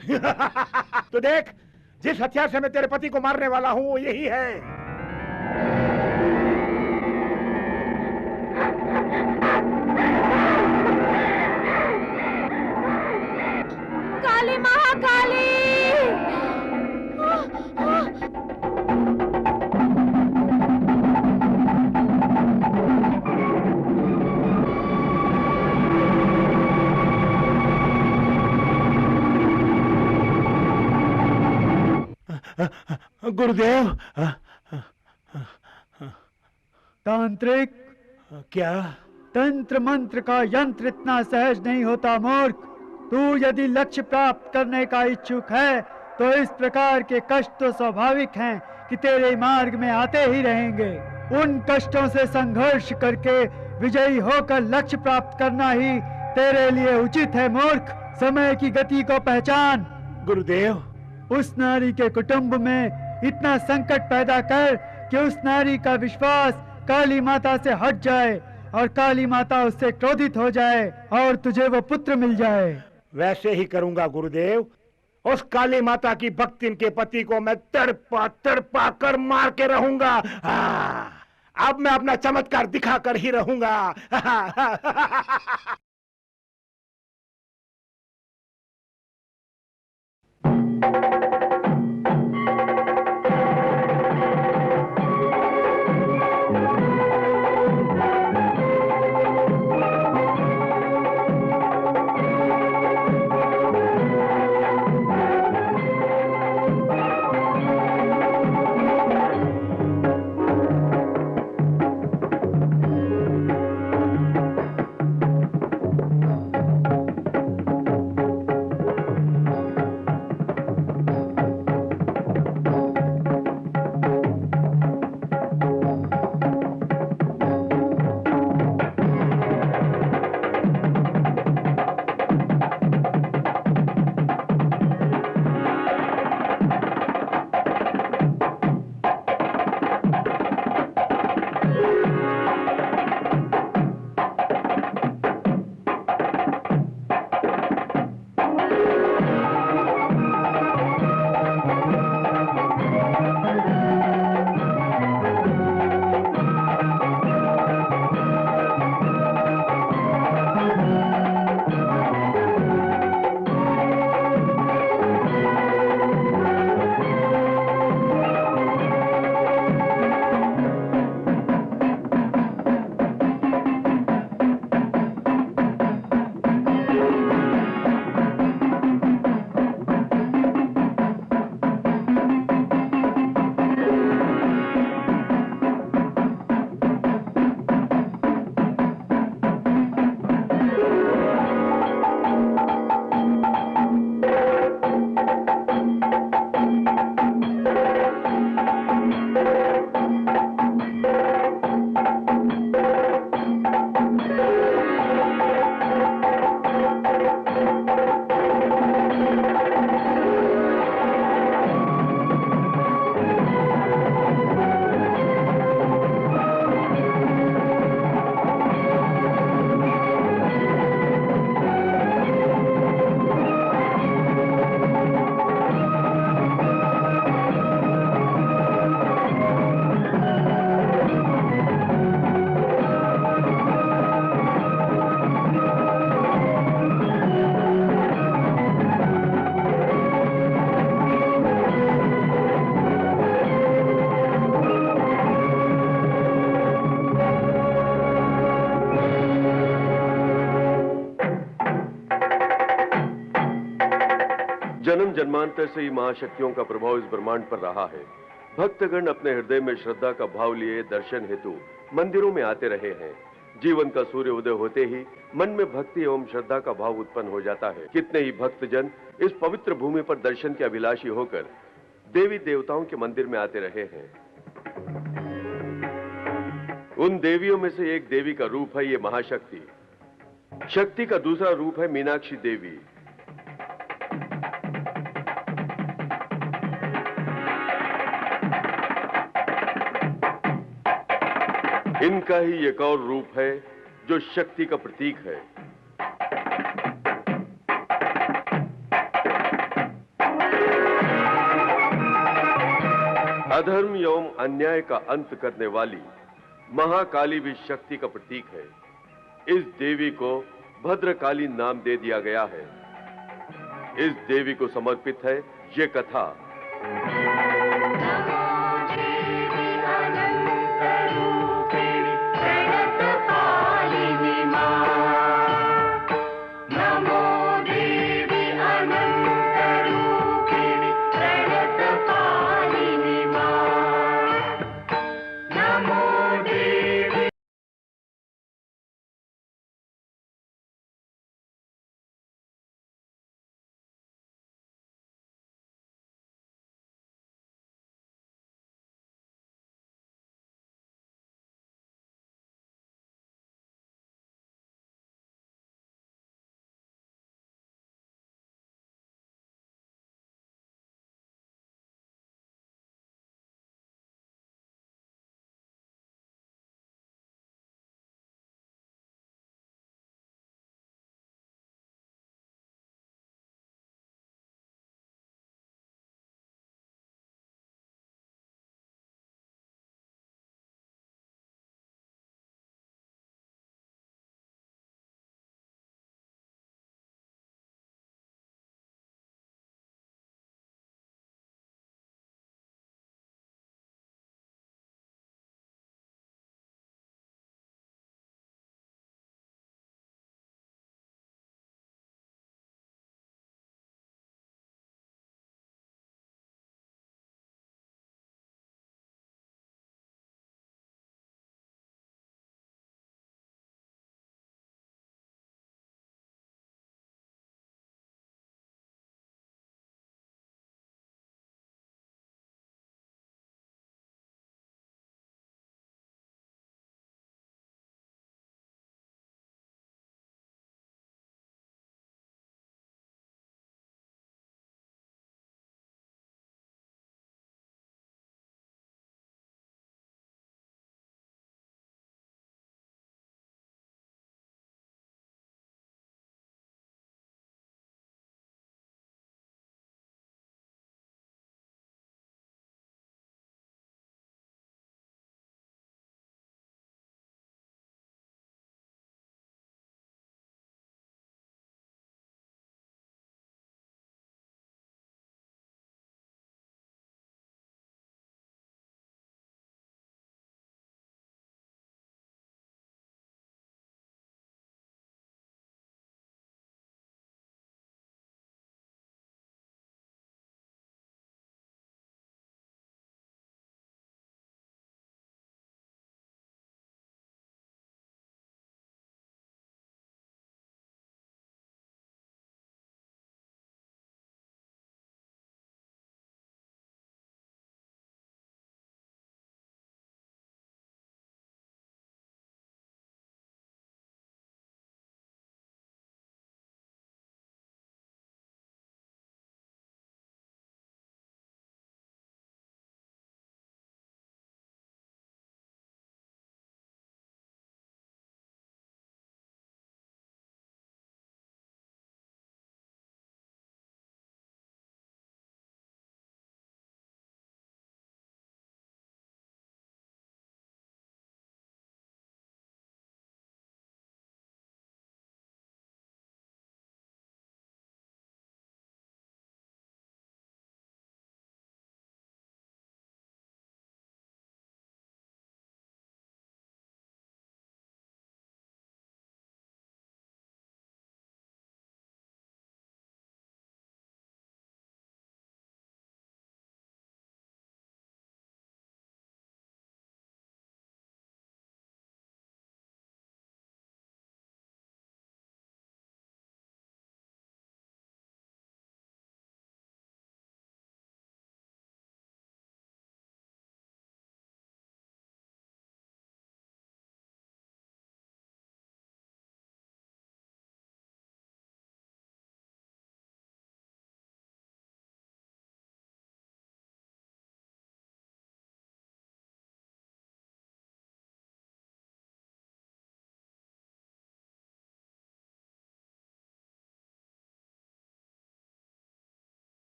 तो देख, जिस हथियार से मैं तेरे पति को मारने वाला हूं वो यही है। काली महाकाली! गुरुदेव। तांत्रिक, क्या? तंत्र मंत्र का यंत्र इतना सहज नहीं होता मूर्ख। तू यदि लक्ष्य प्राप्त करने का इच्छुक है तो इस प्रकार के कष्ट तो स्वाभाविक हैं कि तेरे मार्ग में आते ही रहेंगे। उन कष्टों से संघर्ष करके विजयी होकर लक्ष्य प्राप्त करना ही तेरे लिए उचित है मूर्ख। समय की गति को पहचान। गुरुदेव, उस नारी के कुटुंब में इतना संकट पैदा कर कि उस नारी का विश्वास काली माता से हट जाए और काली माता उससे क्रोधित हो जाए और तुझे वो पुत्र मिल जाए। वैसे ही करूंगा गुरुदेव। उस काली माता की भक्तिन के पति को मैं तड़पा तड़पा कर मार के रहूंगा। अब मैं अपना चमत्कार दिखाकर ही रहूंगा। जन्म जन्मांतर से ही महाशक्तियों का प्रभाव इस ब्रह्मांड पर रहा है। भक्तगण अपने हृदय में श्रद्धा का भाव लिए दर्शन हेतु मंदिरों में आते रहे हैं। जीवन का सूर्य उदय होते ही मन में भक्ति एवं श्रद्धा का भाव उत्पन्न हो जाता है। कितने ही भक्तजन इस पवित्र भूमि पर दर्शन के अभिलाषी होकर देवी देवताओं के मंदिर में आते रहे हैं। उन देवियों में से एक देवी का रूप है ये महाशक्ति। शक्ति का दूसरा रूप है मीनाक्षी देवी। इनका ही एक और रूप है जो शक्ति का प्रतीक है। अधर्म एवं अन्याय का अंत करने वाली महाकाली भी शक्ति का प्रतीक है। इस देवी को भद्रकाली नाम दे दिया गया है। इस देवी को समर्पित है ये कथा।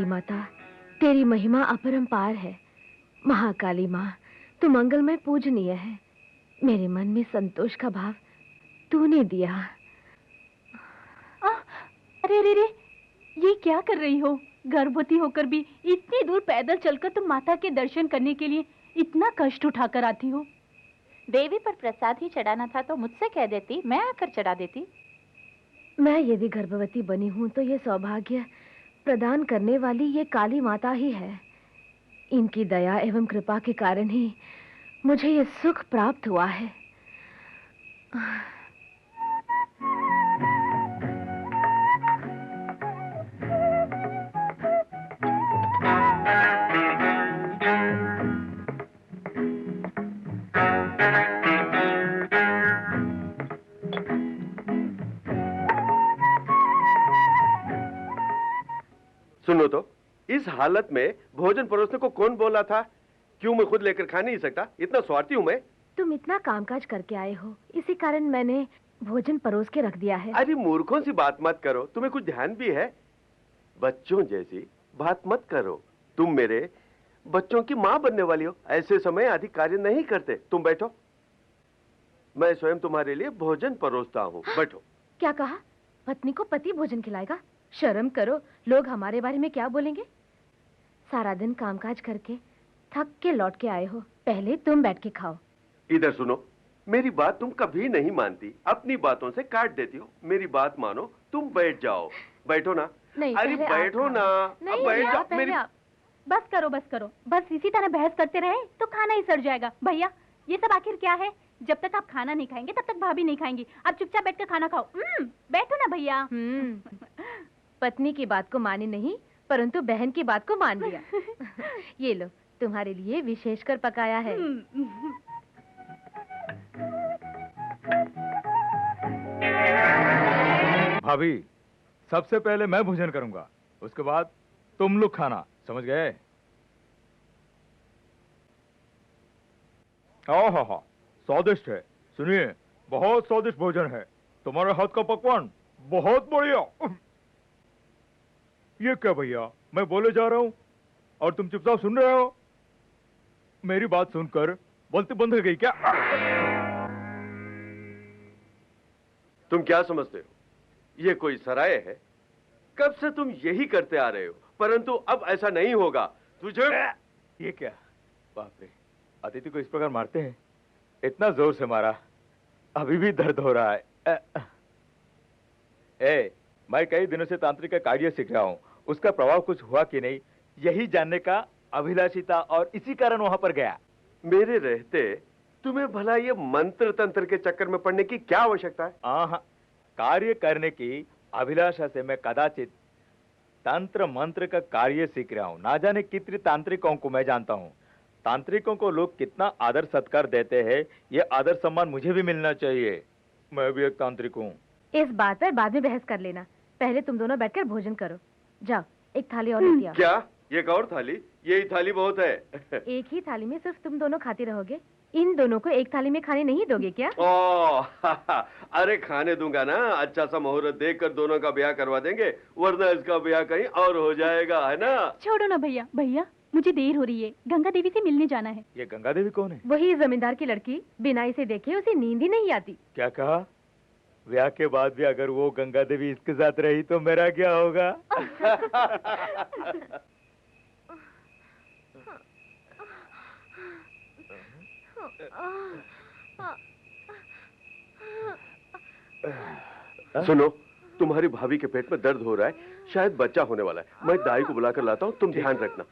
काली माता, तेरी महिमा अपरंपार है। महाकाली माँ, तू मंगलमय पूजनीय है। मेरे मन में संतोष का भाव तूने दिया। अरे रे रे, ये क्या कर रही हो? गर्भवती होकर भी इतनी दूर पैदल चलकर तुम माता के दर्शन करने के लिए इतना कष्ट उठाकर आती हो। देवी पर प्रसाद ही चढ़ाना था तो मुझसे कह देती, मैं आकर चढ़ा देती। मैं यदि गर्भवती बनी हूं तो ये सौभाग्य प्रदान करने वाली ये काली माता ही है। इनकी दया एवं कृपा के कारण ही मुझे ये सुख प्राप्त हुआ है। सुनो तो, इस हालत में भोजन परोसने को कौन बोला था? क्यों मैं खुद लेकर खा नहीं सकता? इतना स्वार्थी हूं मैं? तुम इतना कामकाज करके आए हो, इसी कारण मैंने भोजन परोस के रख दिया है। अरे मूर्खों सी बात मत करो, तुम्हें कुछ ध्यान भी है? बच्चों जैसी बात मत करो। तुम मेरे बच्चों की माँ बनने वाली हो। ऐसे समय अधिक कार्य नहीं करते। तुम बैठो, मैं स्वयं तुम्हारे लिए भोजन परोसता हूँ। बैठो। क्या कहा? पत्नी को पति भोजन खिलाएगा? शर्म करो, लोग हमारे बारे में क्या बोलेंगे? सारा दिन कामकाज करके थक के लौट के आए हो, पहले तुम बैठ के खाओ। इधर सुनो, मेरी बात तुम कभी नहीं मानती, अपनी बातों से काट देती हो। मेरी बात मानो, तुम बैठ जाओ। बैठो ना। नहीं, अरे पहले आप बैठो खाओ। ना। नहीं, अब बैठ आप जाओ। पहले मेरी आप। बस करो, बस करो। बस इसी तरह बहस करते रहे तो खाना ही सड़ जाएगा। भैया, ये सब आखिर क्या है? जब तक आप खाना नहीं खाएंगे तब तक भाभी नहीं खाएंगी। आप चुपचाप बैठकर खाना खाओ। बैठो ना भैया। पत्नी की बात को माने नहीं, परंतु बहन की बात को मान लिया। ये लो, तुम्हारे लिए विशेष कर पकाया है। भाभी, सबसे पहले मैं भोजन करूंगा, उसके बाद तुम लोग खाना। समझ गए? हाँ, स्वादिष्ट है। सुनिए, बहुत स्वादिष्ट भोजन है। तुम्हारे हाथ का पकवान बहुत बढ़िया। ये क्या भैया, मैं बोले जा रहा हूं और तुम चुपचाप सुन रहे हो? मेरी बात सुनकर बोलती बंद हो गई क्या? तुम क्या समझते हो, ये कोई सराय है? कब से तुम यही करते आ रहे हो, परंतु अब ऐसा नहीं होगा। तुझे ये क्या? बाप रे, अतिथि को इस प्रकार मारते हैं? इतना जोर से मारा, अभी भी दर्द हो रहा है। मैं कई दिनों से तांत्रिक का कार्य सीख रहा हूँ, उसका प्रभाव कुछ हुआ कि नहीं, यही जानने का अभिलाषी था और इसी कारण वहां पर गया। मेरे रहते तुम्हें भला ये मंत्र तंत्र के चक्कर में पड़ने की क्या आवश्यकता है? हाँ, कार्य करने की अभिलाषा से मैं कदाचित तंत्र मंत्र का कार्य सीख रहा हूँ। ना जाने कितने तांत्रिकों को मैं जानता हूँ। तांत्रिकों को लोग कितना आदर सत्कार देते हैं, ये आदर सम्मान मुझे भी मिलना चाहिए। मैं भी एक तांत्रिक हूँ। इस बात पर बाद में बहस कर लेना, पहले तुम दोनों बैठकर भोजन करो। जाओ, एक थाली और लेती आओ। क्या? एक और थाली? यही थाली बहुत है। एक ही थाली में सिर्फ तुम दोनों खाते रहोगे? इन दोनों को एक थाली में खाने नहीं दोगे क्या? अरे खाने दूंगा ना। अच्छा सा मुहूर्त देखकर दोनों का ब्याह करवा देंगे, वरना इसका ब्याह कहीं और हो जाएगा, है ना? छोड़ो ना भैया। भैया, मुझे देर हो रही है, गंगा देवी से मिलने जाना है। ये गंगा देवी कौन है? वही जमींदार की लड़की, बिना इसे देखे उसे नींद ही नहीं आती। क्या कहा? ब्याह के बाद भी अगर वो गंगा देवी इसके साथ रही तो मेरा क्या होगा? सुनो, तुम्हारी भाभी के पेट में दर्द हो रहा है, शायद बच्चा होने वाला है। मैं दाई को बुलाकर लाता हूँ, तुम ध्यान रखना।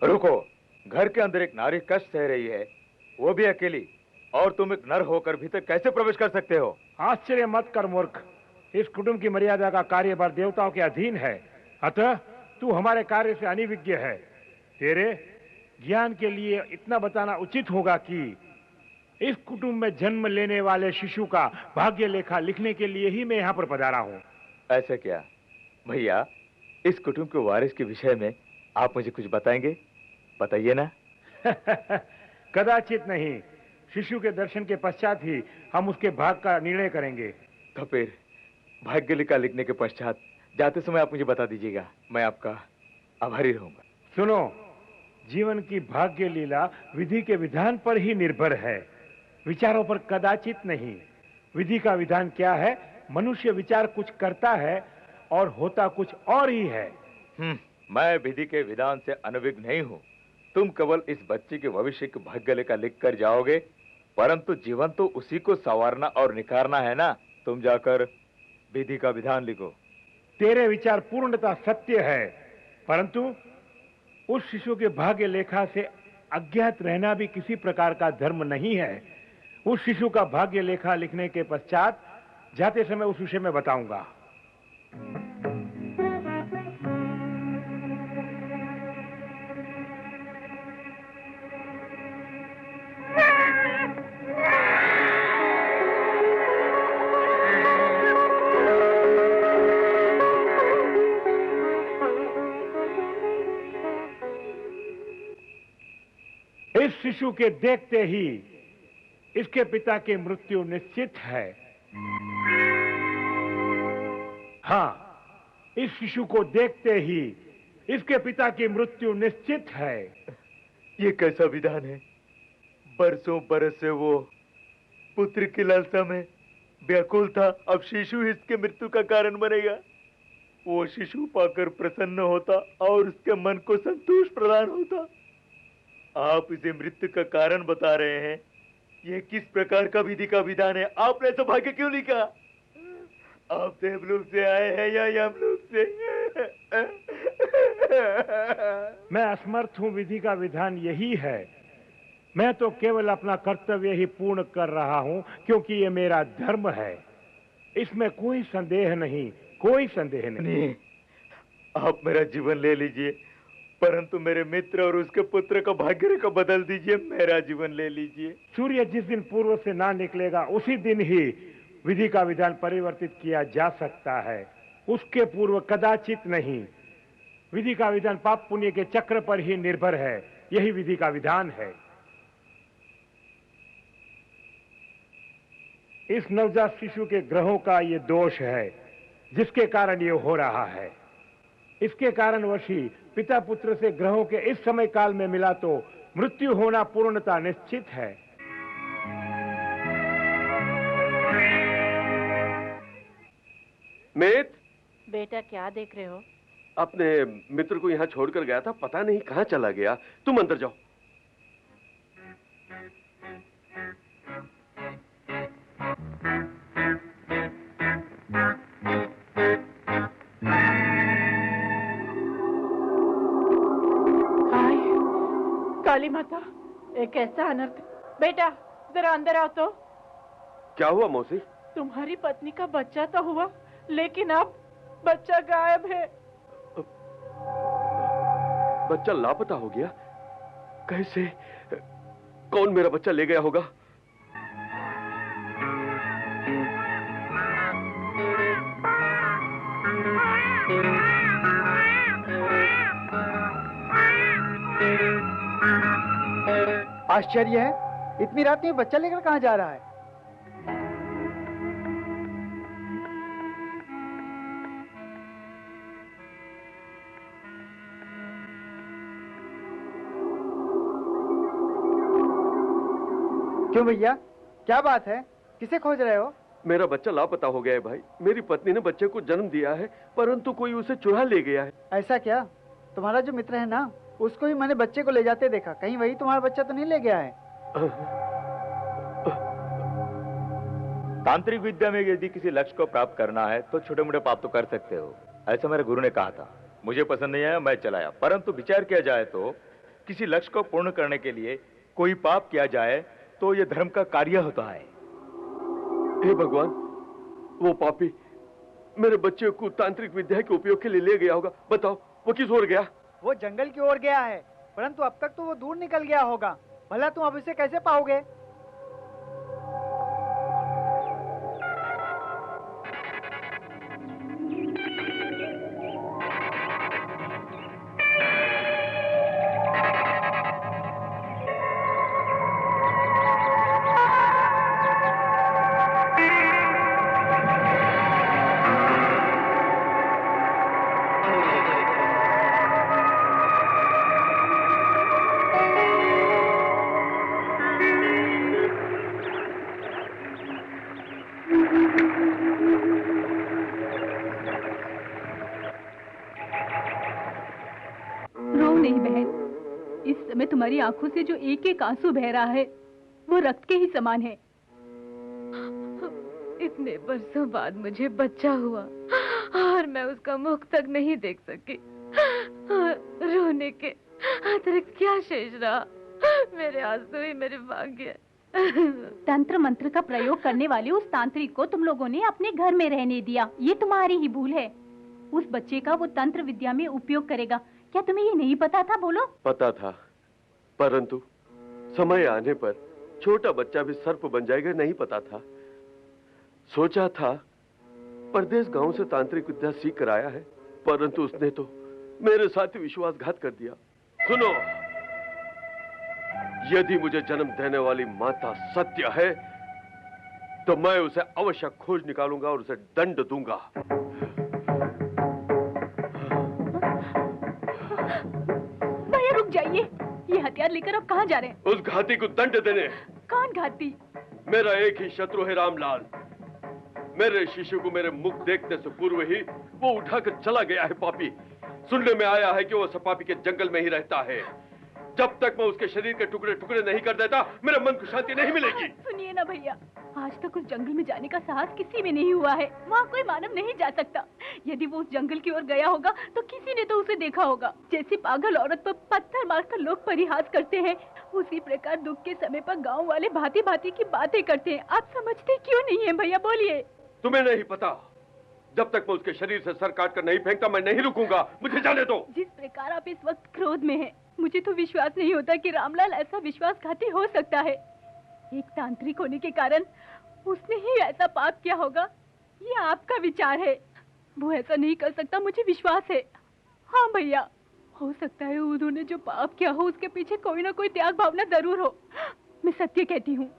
रुको, घर के अंदर एक नारी कष्ट सह रही है, वो भी अकेली, और तुम एक नर होकर भीतर कैसे प्रवेश कर सकते हो? आश्चर्य मत कर मूर्ख, इस कुटुंब की मर्यादा का कार्यभार देवताओं के अधीन है, अतः तू हमारे कार्य से अनिविज्ञ है। तेरे ज्ञान के लिए इतना बताना उचित होगा कि इस कुटुंब में जन्म लेने वाले शिशु का भाग्य लेखा लिखने के लिए ही मैं यहाँ पर पधारा हूँ। ऐसे क्या भैया, इस कुटुंब के वारिस के विषय में आप मुझे कुछ बताएंगे? बताइए ना। कदाचित नहीं। शिशु के दर्शन के पश्चात ही हम उसके भाग का निर्णय करेंगे। तो फिर भाग्य लिखा लिखने के पश्चात जाते समय आप मुझे बता दीजिएगा, मैं आपका आभारी रहूंगा। सुनो, जीवन की भाग्य लीला विधि के विधान पर ही निर्भर है, विचारों पर कदाचित नहीं। विधि का विधान क्या है? मनुष्य विचार कुछ करता है और होता कुछ और ही है। मैं विधि के विधान से अनभिज्ञ नहीं हूँ। तुम केवल इस बच्चे के भविष्य की भाग्य लेखा लिख कर जाओगे, परंतु जीवन तो उसी को संवारना और निखारना है ना। तुम जाकर विधि का विधान लिखो। तेरे विचार पूर्णतः सत्य है, परंतु उस शिशु के भाग्य लेखा से अज्ञात रहना भी किसी प्रकार का धर्म नहीं है। उस शिशु का भाग्य लेखा लिखने के पश्चात जाते समय उस विषय में बताऊंगा। इस शिशु के देखते ही इसके पिता की मृत्यु निश्चित है। हाँ, इस शिशु को देखते ही इसके पिता की मृत्यु निश्चित है। ये कैसा विधान है? बरसों बरस से वो पुत्र की लालसा में व्याकुल था, अब शिशु इसके मृत्यु का कारण बनेगा। वो शिशु पाकर प्रसन्न होता और उसके मन को संतोष प्रदान होता। आप इसे मृत्यु का कारण बता रहे हैं। ये किस प्रकार का विधि का विधान है? आपने ऐसा भाग्य क्यों लिखा? आप देवलोक से आए हैं या यमलोक से? मैं असमर्थ हूं। विधि का विधान यही है। मैं तो केवल अपना कर्तव्य ही पूर्ण कर रहा हूं, क्योंकि ये मेरा धर्म है। इसमें कोई संदेह नहीं, कोई संदेह नहीं। आप मेरा जीवन ले लीजिए, परंतु मेरे मित्र और उसके पुत्र का भाग्य रेखा बदल दीजिए। मेरा जीवन ले लीजिए। सूर्य जिस दिन पूर्व से ना निकलेगा उसी दिन ही विधि का विधान परिवर्तित किया जा सकता है, उसके पूर्व कदाचित नहीं। विधि का विधान पाप पुण्य के चक्र पर ही निर्भर है। यही विधि का विधान है। इस नवजात शिशु के ग्रहों का ये दोष है, जिसके कारण ये हो रहा है। इसके कारणवश ही पिता पुत्र से ग्रहों के इस समय काल में मिला तो मृत्यु होना पूर्णता निश्चित है। मित, बेटा क्या देख रहे हो? अपने मित्र को यहाँ छोड़कर गया था, पता नहीं कहाँ चला गया। तुम अंदर जाओ। काली माता, एक ऐसा अनर्थ। बेटा जरा अंदर आओ तो। क्या हुआ मौसी? तुम्हारी पत्नी का बच्चा तो हुआ, लेकिन अब बच्चा गायब है। बच्चा लापता हो गया? कैसे? कौन मेरा बच्चा ले गया होगा? आश्चर्य है, इतनी रात में बच्चा लेकर कहाँ जा रहा है? क्यों भैया, क्या बात है? किसे खोज रहे हो? मेरा बच्चा लापता हो गया है भाई। मेरी पत्नी ने बच्चे को जन्म दिया है, परंतु कोई उसे चुरा ले गया है। ऐसा क्या? तुम्हारा जो मित्र है ना, उसको ही मैंने बच्चे को ले जाते देखा। कहीं वही तुम्हारा बच्चा तो नहीं ले गया है? तांत्रिक विद्या में यदि किसी लक्ष्य को प्राप्त करना है तो छोटे मोटे पाप तो कर सकते हो, ऐसा मेरे गुरु ने कहा था। मुझे पसंद नहीं आया, मैं चलाया। परंतु विचार किया जाए तो किसी लक्ष्य को पूर्ण करने के लिए कोई पाप किया जाए तो यह धर्म का कार्य होता है। हे भगवान, वो पापी मेरे बच्चे को तांत्रिक विद्या के उपयोग के लिए ले गया होगा। बताओ वो किस ओर गया? वो जंगल की ओर गया है, परंतु अब तक तो वो दूर निकल गया होगा। भला तुम अब इसे कैसे पाओगे? नहीं बहन, इस समय तुम्हारी आंखों से जो एक एक आंसू बह रहा है वो रक्त के ही समान है। इतने बरसों बाद मुझे बच्चा हुआ और मैं उसका मुख तक नहीं देख सकी। रोने के अतिरिक्त क्या शेष रहा? मेरे आंसू ही मेरे भाग्य। तंत्र मंत्र का प्रयोग करने वाले उस तांत्रिक को तुम लोगों ने अपने घर में रहने दिया, ये तुम्हारी ही भूल है। उस बच्चे का वो तंत्र विद्या में उपयोग करेगा, क्या तुम्हें ये नहीं पता था? बोलो। पता था, परंतु समय आने पर छोटा बच्चा भी सर्प बन जाएगा नहीं पता था। सोचा था परदेश गांव से तांत्रिक विद्या सीख कर आया है, परंतु उसने तो मेरे साथ ही विश्वासघात कर दिया। सुनो, यदि मुझे जन्म देने वाली माता सत्य है तो मैं उसे अवश्य खोज निकालूंगा और उसे दंड दूंगा। भैया रुक जाइए, ये हथियार लेकर आप कहाँ जा रहे हैं? उस घाती को दंड देने। कौन घाती? मेरा एक ही शत्रु है रामलाल। मेरे शिशु को मेरे मुख देखने से पूर्व ही वो उठाकर चला गया है पापी। सुनने में आया है कि वो सपापी के जंगल में ही रहता है। जब तक मैं उसके शरीर के टुकड़े टुकड़े नहीं कर देता मेरे मन को शांति नहीं मिलेगी। सुनिए ना भैया, आज तक उस जंगल में जाने का साहस किसी में नहीं हुआ है। वहाँ कोई मानव नहीं जा सकता। यदि वो उस जंगल की ओर गया होगा तो किसी ने तो उसे देखा होगा। जैसे पागल औरत पर पत्थर मारकर लोग परिहास करते हैं, उसी प्रकार दुख के समय पर गाँव वाले भांति भांति की बातें करते हैं। आप समझते क्यों नहीं है भैया? बोलिए। तुम्हें नहीं पता, जब तक मैं उसके शरीर से सर काट कर नहीं फेंकता मैं नहीं रुकूंगा। मुझे जाने दो। जिस प्रकार आप इस वक्त क्रोध में हैं, मुझे तो विश्वास नहीं होता कि रामलाल ऐसा विश्वासघाती हो सकता है। एक तांत्रिक होने के कारण उसने ही ऐसा पाप किया होगा, ये आपका विचार है। वो ऐसा नहीं कर सकता, मुझे विश्वास है। हाँ भैया, हो सकता है उन्होंने जो पाप किया हो उसके पीछे कोई ना कोई त्याग भावना जरूर हो। मैं सत्य कहती हूँ,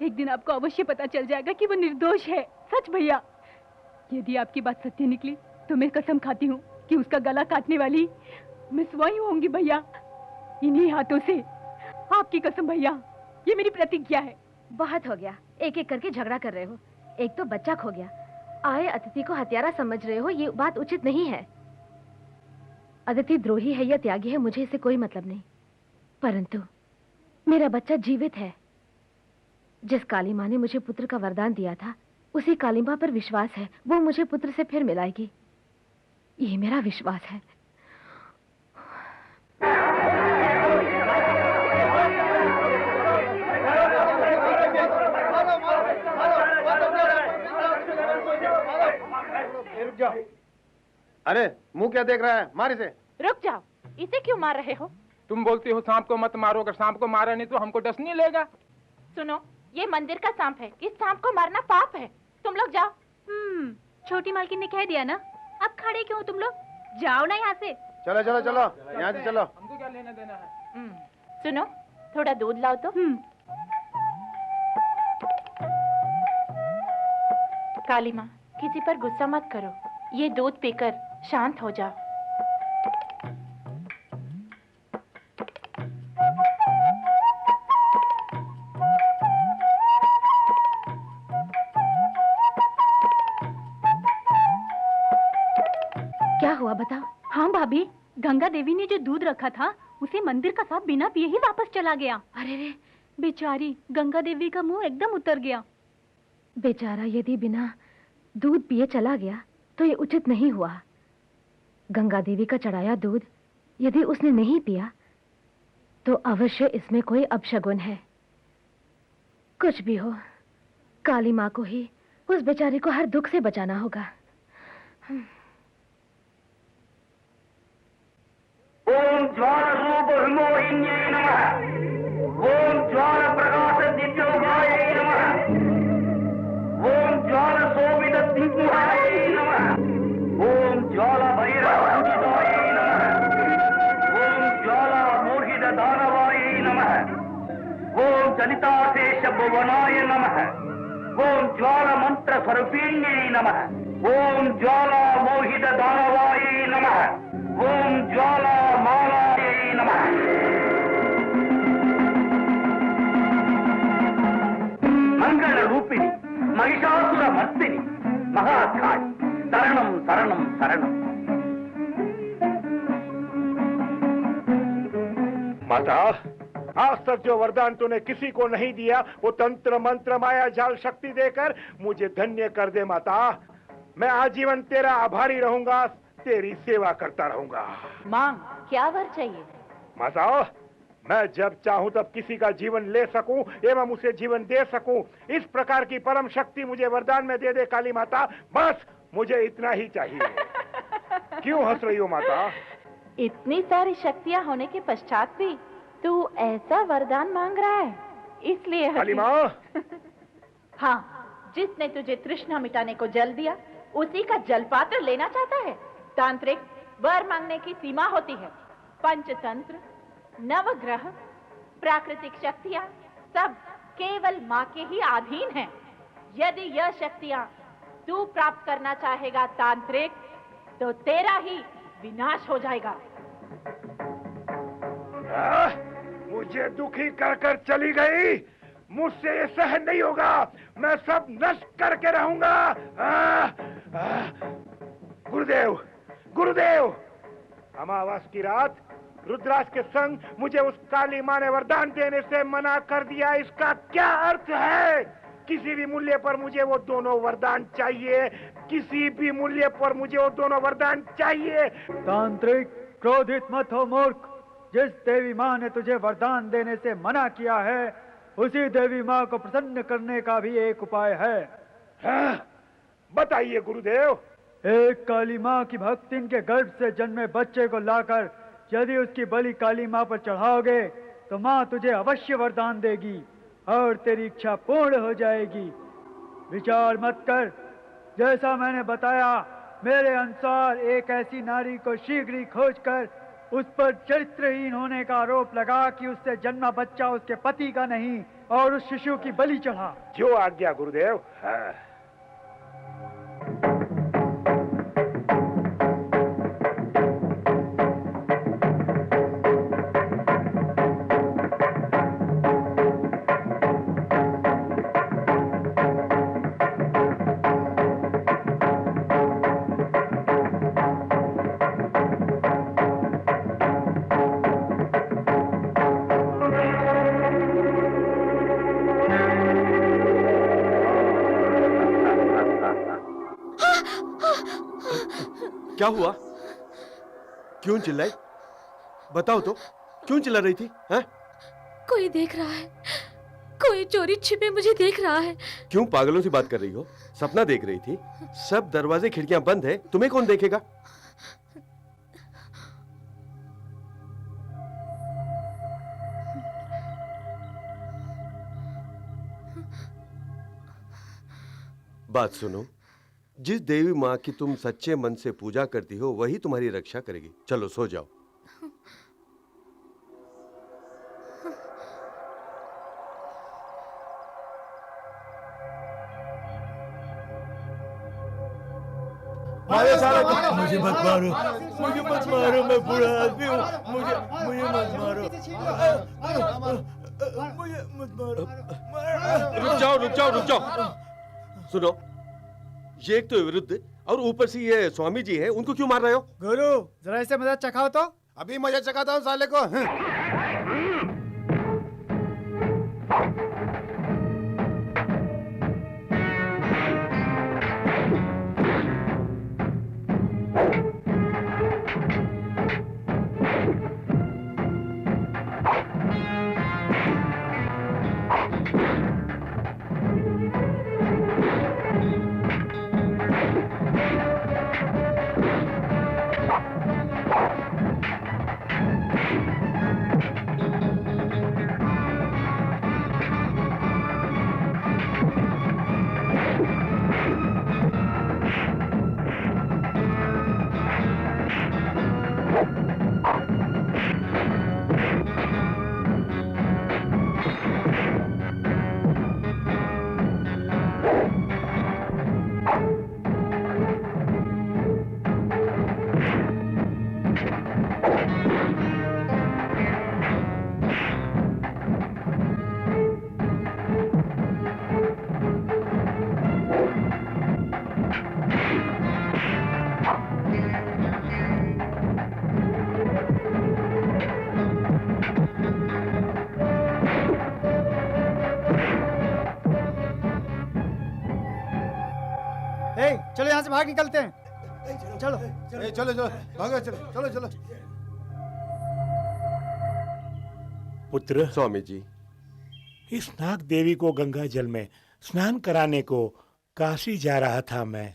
एक दिन आपको अवश्य पता चल जाएगा कि वो निर्दोष है। सच भैया, यदि आपकी बात सत्य निकली तो मैं कसम खाती हूँ कि उसका गला काटने वाली मैं स्वयं होंगी भैया, इन्हीं हाथों से। आपकी कसम भैया, ये मेरी प्रतिज्ञा है। बहुत हो गया, एक एक करके झगड़ा कर रहे हो। एक तो बच्चा खो गया, आए अतिथि को हत्यारा समझ रहे हो, ये बात उचित नहीं है। अतिथि द्रोही है या त्यागी है मुझे इससे कोई मतलब नहीं, परंतु मेरा बच्चा जीवित है। जिस काली माँ ने मुझे पुत्र का वरदान दिया था उसी काली माँ पर विश्वास है, वो मुझे पुत्र से फिर मिलाएगी, ये मेरा विश्वास है। रुक जाओ। अरे मुंह क्या देख रहा है? मार इसे। रुक जाओ, इसे क्यों मार रहे हो? तुम बोलती हो सांप को मत मारो, अगर सांप को मारा नहीं तो हमको डस नहीं लेगा। सुनो, ये मंदिर का सांप है, इस सांप को मारना पाप है। तुम लोग जाओ। छोटी मालकिन ने कह दिया ना, अब खड़े क्यों तुम लोग? जाओ ना यहाँ से। चलो चलो चलो, यहाँ से चलो। हमको क्या लेना देना है? सुनो, थोड़ा दूध लाओ तो। काली माँ, किसी पर गुस्सा मत करो, ये दूध पीकर शांत हो जाओ। क्या हुआ बताओ? हाँ भाभी, गंगा देवी ने जो दूध रखा था उसे मंदिर का सांप बिना पिए ही वापस चला गया। अरे रे, बेचारी गंगा देवी का मुंह एकदम उतर गया। बेचारा यदि बिना दूध पिए चला गया तो ये उचित नहीं हुआ। गंगा देवी का चढ़ाया दूध यदि उसने नहीं पिया तो अवश्य इसमें कोई अपशगुन है। कुछ भी हो, काली माँ को ही उस बेचारी को हर दुख से बचाना होगा। ओम ज्वाला रूप हिमोहिन्ये नमः। ओम ज्वाला प्रकाश दिव्योगाय नमः। ओम ज्वाला शोभित सिंहाय नमः। ओम ज्वाला भैरव पूजिताय नमः। ओम ज्वाला मोहित दानवाय नमः। ओम चलिताशेष भुवनाय नमः। ओम ज्वाला मंत्र स्वरूपिण्ये नमः। ओम ज्वाला मोहित दानवाय नमः। ओम ज्वाला मालाय नमः। मंगल रूपिणी महिषासुर मर्दिनी महाकाय शरणं शरणं शरणं। माता, आज तक जो वरदान तूने किसी को नहीं दिया वो तंत्र मंत्र माया जाल शक्ति देकर मुझे धन्य कर दे माता। मैं आजीवन तेरा आभारी रहूंगा, तेरी सेवा करता रहूंगा। मांग, क्या वर चाहिए? माता, मैं जब चाहूं तब किसी का जीवन ले सकूं एवं उसे जीवन दे सकूं, इस प्रकार की परम शक्ति मुझे वरदान में दे दे काली माता। बस मुझे इतना ही चाहिए। क्यों हंस रही हो माता? इतनी सारी शक्तियां होने के पश्चात भी तू ऐसा वरदान मांग रहा है, इसलिए काली माँ। हाँ, जिसने तुझे तृष्णा मिटाने को जल दिया उसी का जलपात्र लेना चाहता है। तांत्रिक, वर मांगने की सीमा होती है। पंचतंत्र, नवग्रह, प्राकृतिक शक्तियां सब केवल माँ के ही अधीन हैं। यदि यह शक्तियां तू प्राप्त करना चाहेगा तांत्रिक, तो तेरा ही विनाश हो जाएगा। मुझे दुखी कर कर चली गई, मुझसे ये सहन नहीं होगा। मैं सब नष्ट करके रहूंगा। गुरुदेव, गुरुदेव, अमावस की रात रुद्राज के संग मुझे उस काली माँ ने वरदान देने से मना कर दिया। इसका क्या अर्थ है? किसी भी मूल्य पर मुझे वो दोनों वरदान चाहिए। किसी भी मूल्य पर मुझे वो दोनों वरदान चाहिए। तांत्रिक, क्रोधित मत हो मूर्ख। जिस देवी माँ ने तुझे वरदान देने से मना किया है, उसी देवी माँ को प्रसन्न करने का भी एक उपाय है। बताइए गुरुदेव। एक काली माँ की भक्तिन के गर्भ से जन्मे बच्चे को लाकर यदि उसकी बलि काली माँ पर चढ़ाओगे तो माँ तुझे अवश्य वरदान देगी और तेरी इच्छा पूर्ण हो जाएगी। विचार मत कर। जैसा मैंने बताया, मेरे अनुसार एक ऐसी नारी को शीघ्र ही खोजकर उस पर चरित्रहीन होने का आरोप लगा कि उससे जन्मा बच्चा उसके पति का नहीं और उस शिशु की बलि चढ़ा। जो आज्ञा गुरुदेव। क्या हुआ? क्यों चिल्लाई? बताओ तो, क्यों चिल्ला रही थी? हैं? कोई देख रहा है, कोई चोरी छिपे मुझे देख रहा है। क्यों पागलों से बात कर रही हो? सपना देख रही थी। सब दरवाजे खिड़कियां बंद है, तुम्हें कौन देखेगा? बात सुनो, जिस देवी माँ की तुम सच्चे मन से पूजा करती हो वही तुम्हारी रक्षा करेगी। चलो सो जाओ। मुझे मत मारो, मुझे मत मारो, मैं बुरा आदमी हूँ। मुझे मत मारो, मुझे मत मारो। रुक जाओ। सुनो, ये एक तो विरुद्ध और ऊपर से ये स्वामी जी है, उनको क्यों मार रहे हो? गुरु, जरा इसे मजा चखाओ तो। अभी मजा चखाता हूँ साले को। यहाँ से भाग निकलते हैं। चलो चलो चलो भागो, चलो चलो चलो। पुत्र, स्वामी जी, इस नाग देवी को गंगा जल में स्नान कराने को काशी जा रहा था मैं।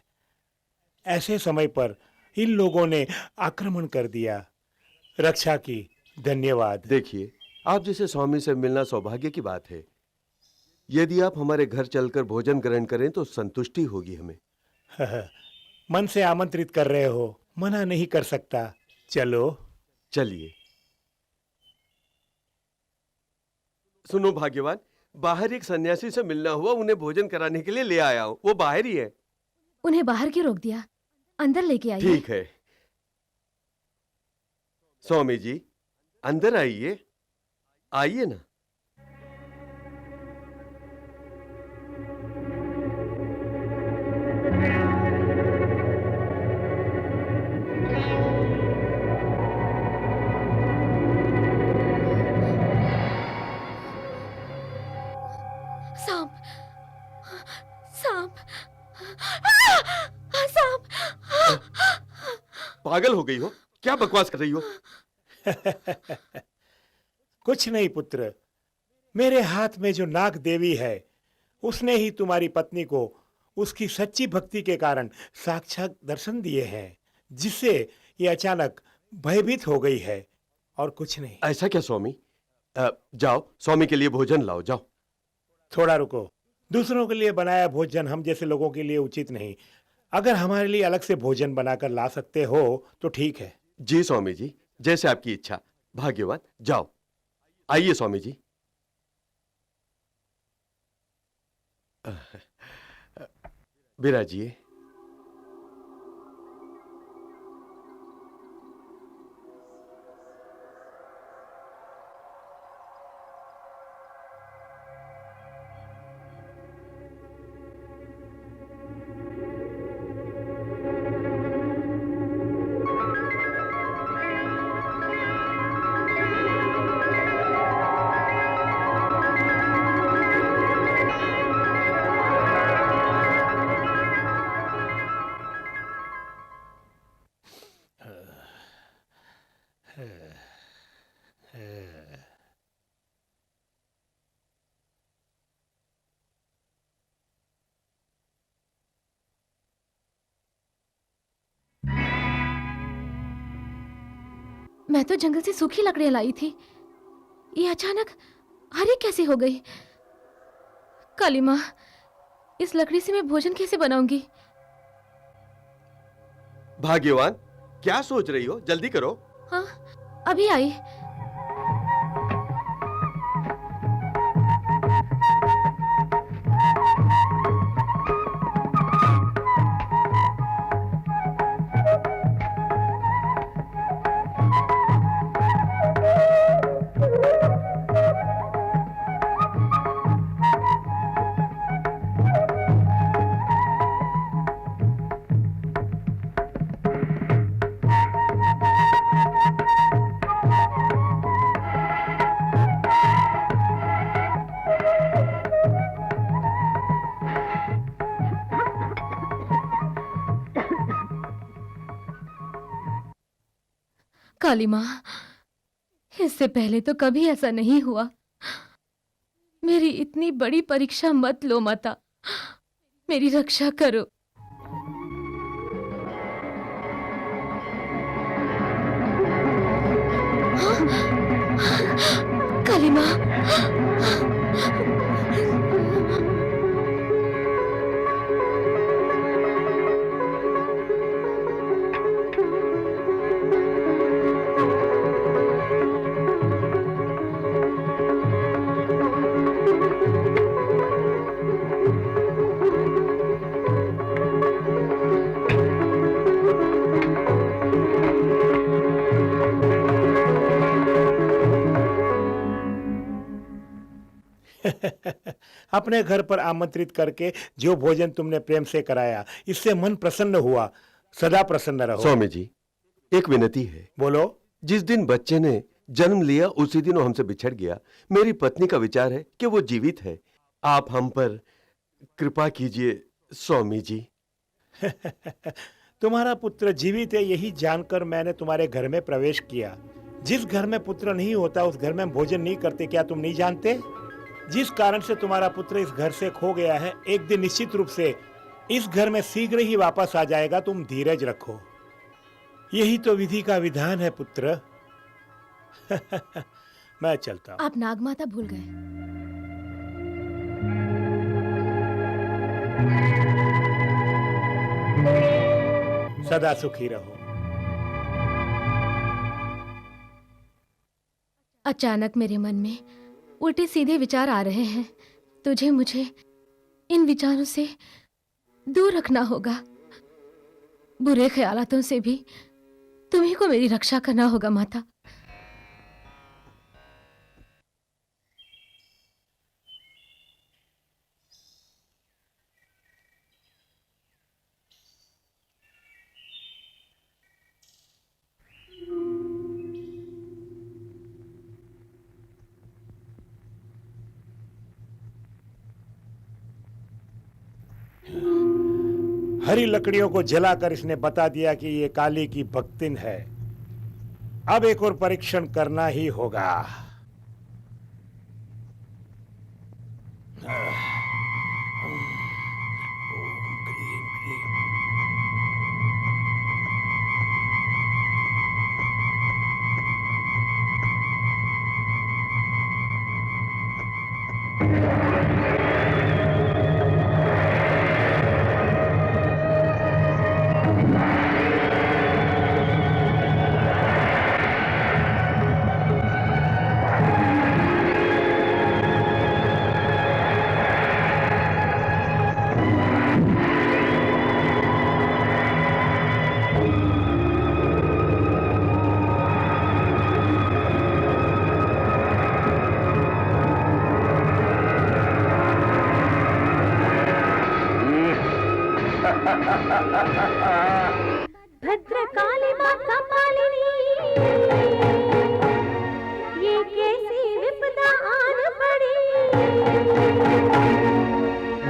ऐसे समय पर इन लोगों ने आक्रमण कर दिया। रक्षा की, धन्यवाद। देखिए, आप जैसे स्वामी से मिलना सौभाग्य की बात है। यदि आप हमारे घर चलकर भोजन ग्रहण करें तो संतुष्टि होगी हमें। मन से आमंत्रित कर रहे हो, मना नहीं कर सकता। चलो चलिए। सुनो भाग्यवान, बाहर एक सन्यासी से मिलना हुआ, उन्हें भोजन कराने के लिए ले आया हूं। वो बाहर ही है। उन्हें बाहर क्यों रोक दिया? अंदर लेके आइए। ठीक है। स्वामी जी, अंदर आइए। आइए ना। सांप, सांप, सांप। पागल हो गई हो? क्या बकवास कर रही हो? कुछ नहीं पुत्र, मेरे हाथ में जो नाग देवी है उसने ही तुम्हारी पत्नी को उसकी सच्ची भक्ति के कारण साक्षात दर्शन दिए हैं, जिससे ये अचानक भयभीत हो गई है, और कुछ नहीं। ऐसा क्या स्वामी? जाओ, स्वामी के लिए भोजन लाओ, जाओ। थोड़ा रुको। दूसरों के लिए बनाया भोजन हम जैसे लोगों के लिए उचित नहीं। अगर हमारे लिए अलग से भोजन बनाकर ला सकते हो तो ठीक है। जी स्वामी जी, जैसे आपकी इच्छा। भाग्यवान, जाओ। आइए स्वामी जी। विराजिए। मैं तो जंगल से सूखी लकड़ियां लाई थी, ये अचानक हरी कैसे हो गई? काली माँ, इस लकड़ी से मैं भोजन कैसे बनाऊंगी? भाग्यवान, क्या सोच रही हो? जल्दी करो। हाँ, अभी आई। काली माँ, इससे पहले तो कभी ऐसा नहीं हुआ। मेरी इतनी बड़ी परीक्षा मत लो माता, मेरी रक्षा करो। काली माँ, अपने घर पर आमंत्रित करके जो भोजन तुमने प्रेम से कराया, इससे मन प्रसन्न हुआ। सदा प्रसन्न रहो। स्वामी जी, एक विनती है। बोलो। जिस दिन बच्चे ने जन्म लिया उसी दिन वो हमसे बिछड़ गया। मेरी पत्नी का विचार है कि वो जीवित है। आप हम पर कृपा कीजिए स्वामी जी। तुम्हारा पुत्र जीवित है यही जानकर मैंने तुम्हारे घर में प्रवेश किया। जिस घर में पुत्र नहीं होता उस घर में भोजन नहीं करते, क्या तुम नहीं जानते? जिस कारण से तुम्हारा पुत्र इस घर से खो गया है, एक दिन निश्चित रूप से इस घर में शीघ्र ही वापस आ जाएगा। तुम धीरज रखो, यही तो विधि का विधान है पुत्र। मैं चलता हूं। आप नागमाता भूल गए। सदा सुखी रहो। अचानक मेरे मन में उल्टे सीधे विचार आ रहे हैं। तुझे मुझे इन विचारों से दूर रखना होगा। बुरे ख्यालातों से भी तुम्ही को मेरी रक्षा करना होगा माता। हरी लकड़ियों को जलाकर इसने बता दिया कि ये काली की भक्तिन है। अब एक और परीक्षण करना ही होगा। भद्रकाली माँ कपालिनी, ये कैसी विपदा आन पड़ी।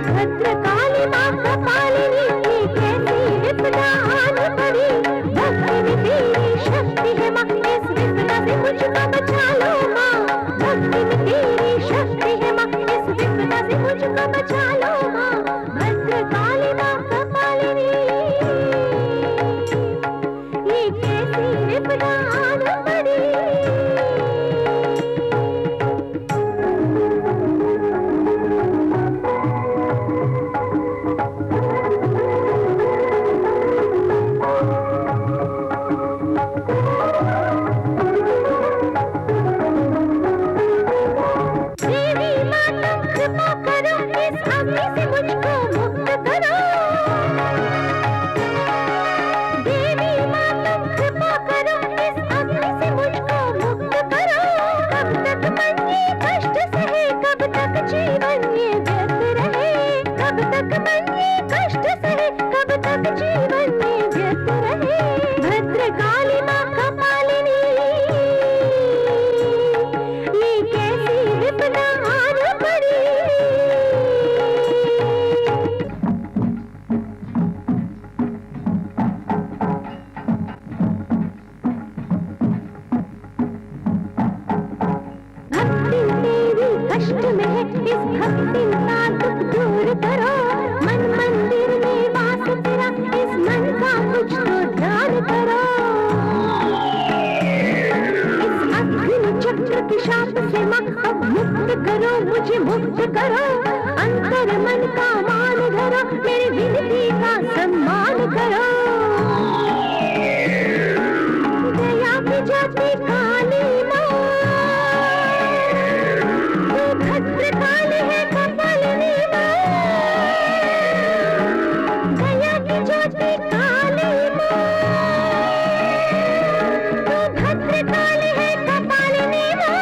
भद्रकाली माँ कपालिनी, ये कैसी विपदा आन पड़ी। भक्ति में तेरी शक्ति है माँ, इस विपदा से मुझको बचा लो माँ। भक्ति में तेरी शक्ति है माँ, इस विपदा से मुझको बचा लो माँ। भद्रकाली माँ कपालिनी, ये कैसी विपदा आन पड़ी। देवी माँ तुम कृपा करो, इस अग्नि से मुझको मुक्त करो। देवी माँ तुम कृपा करो, इस अग्नि से मुझको मुक्त करो। कब तक मन ये कष्ट सहे, कब तक जीवन ये व्यर्थ रहे। कब तक मन ये कष्ट सहे, कब तक जीवन ये व्यर्थ रहे। भद्रकाली माँ कपालिनी, ये कैसी विपदा आन पड़ी। भक्ति तेरी कष्ट में है, इस भक्ति का दुख दूर करो। मन मंदिर में वास तेरा, इस मन का कुछ तो ध्यान करो। इस अग्नि चक्र के शाप से माँ अब मुक्त करो, मुझे मुक्त करो। अंतर मन का मान धरो, मेरी विनती का सम्मान करो। दया की ज्योति काली माँ, तू भद्रकाली है कपालिनी माँ। दया की ज्योति काली माँ, तू भद्रकाली है कपालिनी माँ।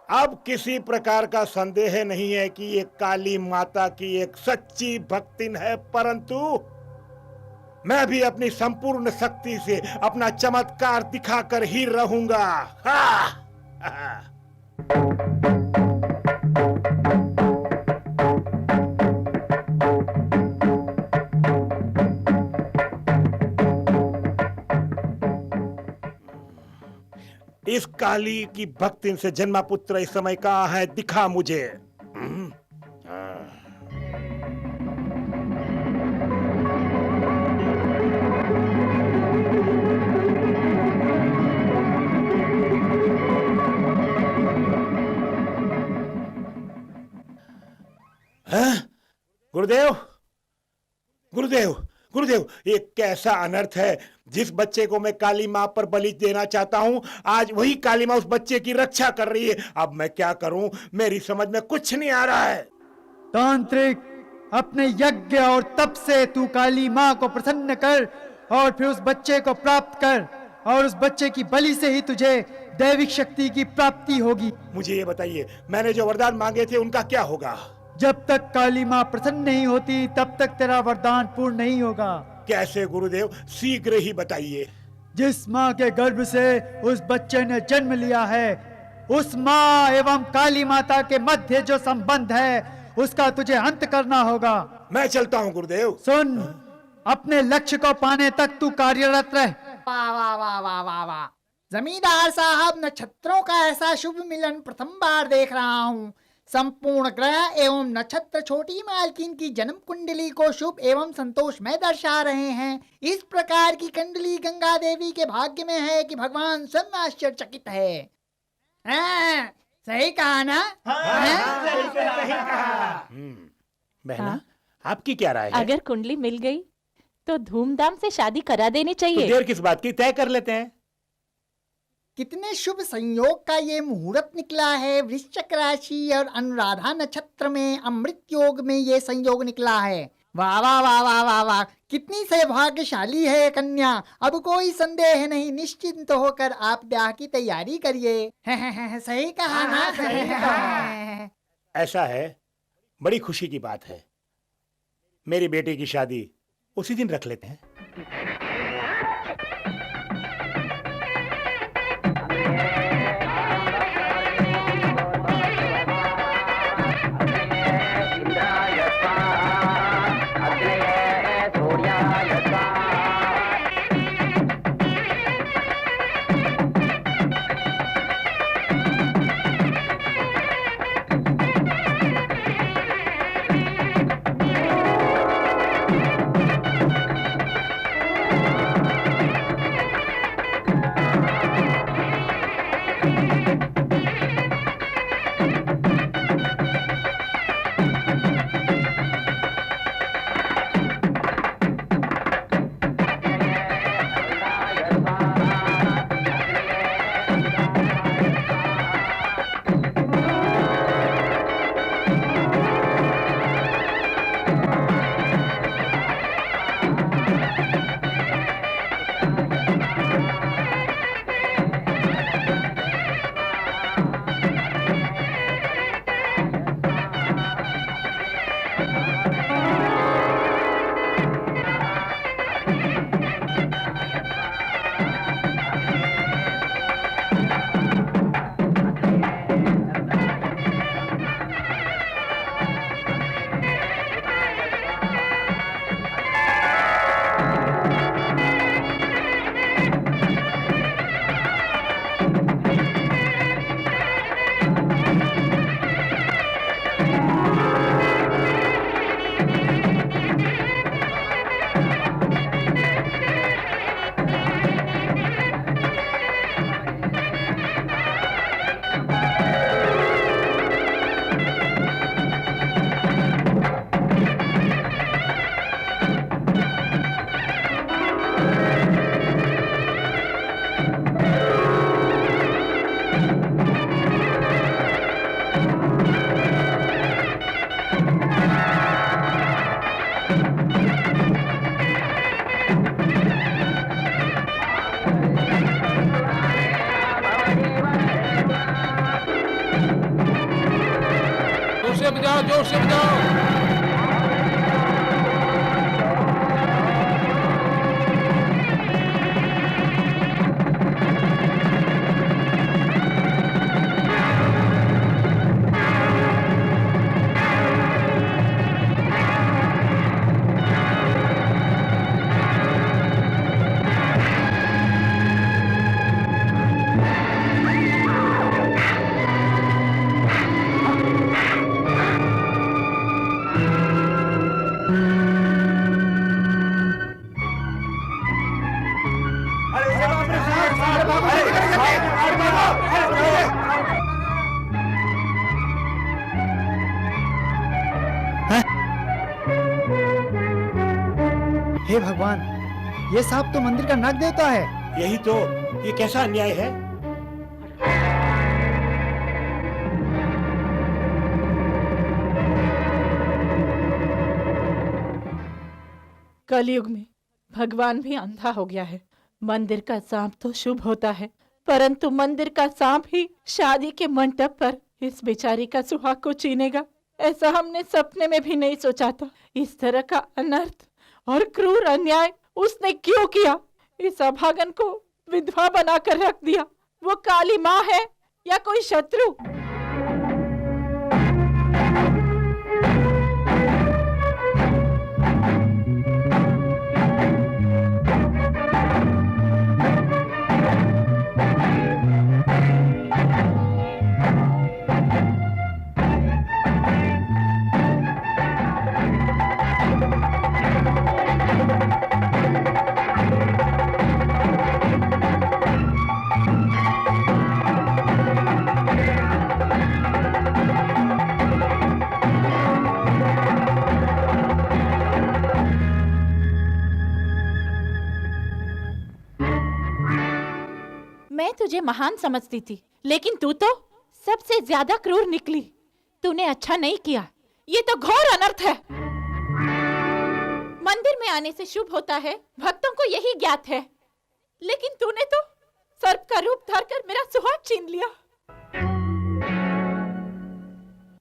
अब किसी प्रकार का संदेह नहीं है कि ये काली माता की एक सच्ची भक्तिन है, परंतु मैं भी अपनी संपूर्ण शक्ति से अपना चमत्कार दिखाकर ही रहूंगा। इस काली की भक्ति से जन्मा पुत्र इस समय कहाँ है, दिखा मुझे। गुरुदेव, गुरुदेव, गुरुदेव, ये कैसा अनर्थ है। जिस बच्चे को मैं काली माँ पर बलि देना चाहता हूँ, आज वही काली माँ उस बच्चे की रक्षा कर रही है। अब मैं क्या करूँ, मेरी समझ में कुछ नहीं आ रहा है। तांत्रिक, अपने यज्ञ और तप से तू काली माँ को प्रसन्न कर और फिर उस बच्चे को प्राप्त कर, और उस बच्चे की बलि से ही तुझे दैविक शक्ति की प्राप्ति होगी। मुझे ये बताइए, मैंने जो वरदान मांगे थे उनका क्या होगा? जब तक काली माँ प्रसन्न नहीं होती तब तक तेरा वरदान पूर्ण नहीं होगा। कैसे गुरुदेव, शीघ्र ही बताइए। जिस माँ के गर्भ से उस बच्चे ने जन्म लिया है, उस माँ एवं काली माता के मध्य जो संबंध है उसका तुझे अंत करना होगा। मैं चलता हूँ गुरुदेव। सुन, अपने लक्ष्य को पाने तक तू कार्यरत रह। वाह वाह वाह वाह वाह वाह, जमींदार साहब, नक्षत्रों का ऐसा शुभ मिलन प्रथम बार देख रहा हूँ। संपूर्ण ग्रह एवं नक्षत्र छोटी मालकिन की जन्म कुंडली को शुभ एवं संतोषमय दर्शा रहे हैं। इस प्रकार की कुंडली गंगा देवी के भाग्य में है कि भगवान स्वयं आश्चर्यचकित है। सही कहा ना? सही कहा। बहना, आपकी क्या राय है? अगर कुंडली मिल गई तो धूमधाम से शादी करा देनी चाहिए। तो देर किस बात की, तय कर लेते हैं। कितने शुभ संयोग का ये मुहूर्त निकला है। वृश्चिक राशि और अनुराधा नक्षत्र में अमृत योग में ये संयोग निकला है। वाह वाह वाह वाह वाह वाह, कितनी सौभाग्यशाली है कन्या। अब कोई संदेह नहीं, निश्चिंत होकर आप ब्याह की तैयारी करिए। सही कहा ना? सही कहा। ऐसा है, बड़ी खुशी की बात है। मेरी बेटी की शादी उसी दिन रख लेते हैं। बजाओ, जोर से बजाओ। हे भगवान, ये सांप तो मंदिर का नाग देवता है। यही तो, ये कैसा अन्याय है। कलयुग में भगवान भी अंधा हो गया है। मंदिर का सांप तो शुभ होता है, परंतु मंदिर का सांप ही शादी के मंडप पर इस बेचारी का सुहाग को छीनेगा, ऐसा हमने सपने में भी नहीं सोचा था। इस तरह का अनर्थ और क्रूर अन्याय उसने क्यों किया? इस अभागन को विधवा बनाकर रख दिया। वो काली माँ है या कोई शत्रु? मैं तुझे महान समझती थी, लेकिन तू तो सबसे ज्यादा क्रूर निकली। तूने अच्छा नहीं किया, ये तो घोर अनर्थ है। मंदिर में आने से शुभ होता है, भक्तों को यही ज्ञात है, लेकिन तूने तो सर्प का रूप धरकर मेरा सुहाग छीन लिया।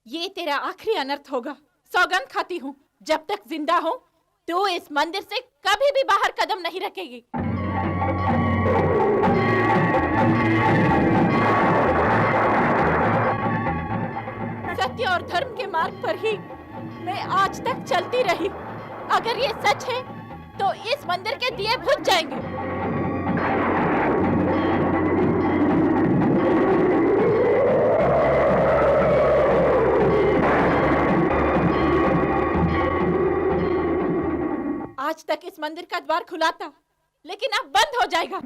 ये तेरा आखिरी अनर्थ होगा। सौगंध खाती हूँ, जब तक जिंदा हूँ तू इस मंदिर से कभी भी बाहर कदम नहीं रखेगी। सत्य और धर्म के मार्ग पर ही मैं आज तक चलती रही। अगर ये सच है तो इस मंदिर के दिए बुझ जाएंगे। आज तक इस मंदिर का द्वार खुला था, लेकिन अब बंद हो जाएगा।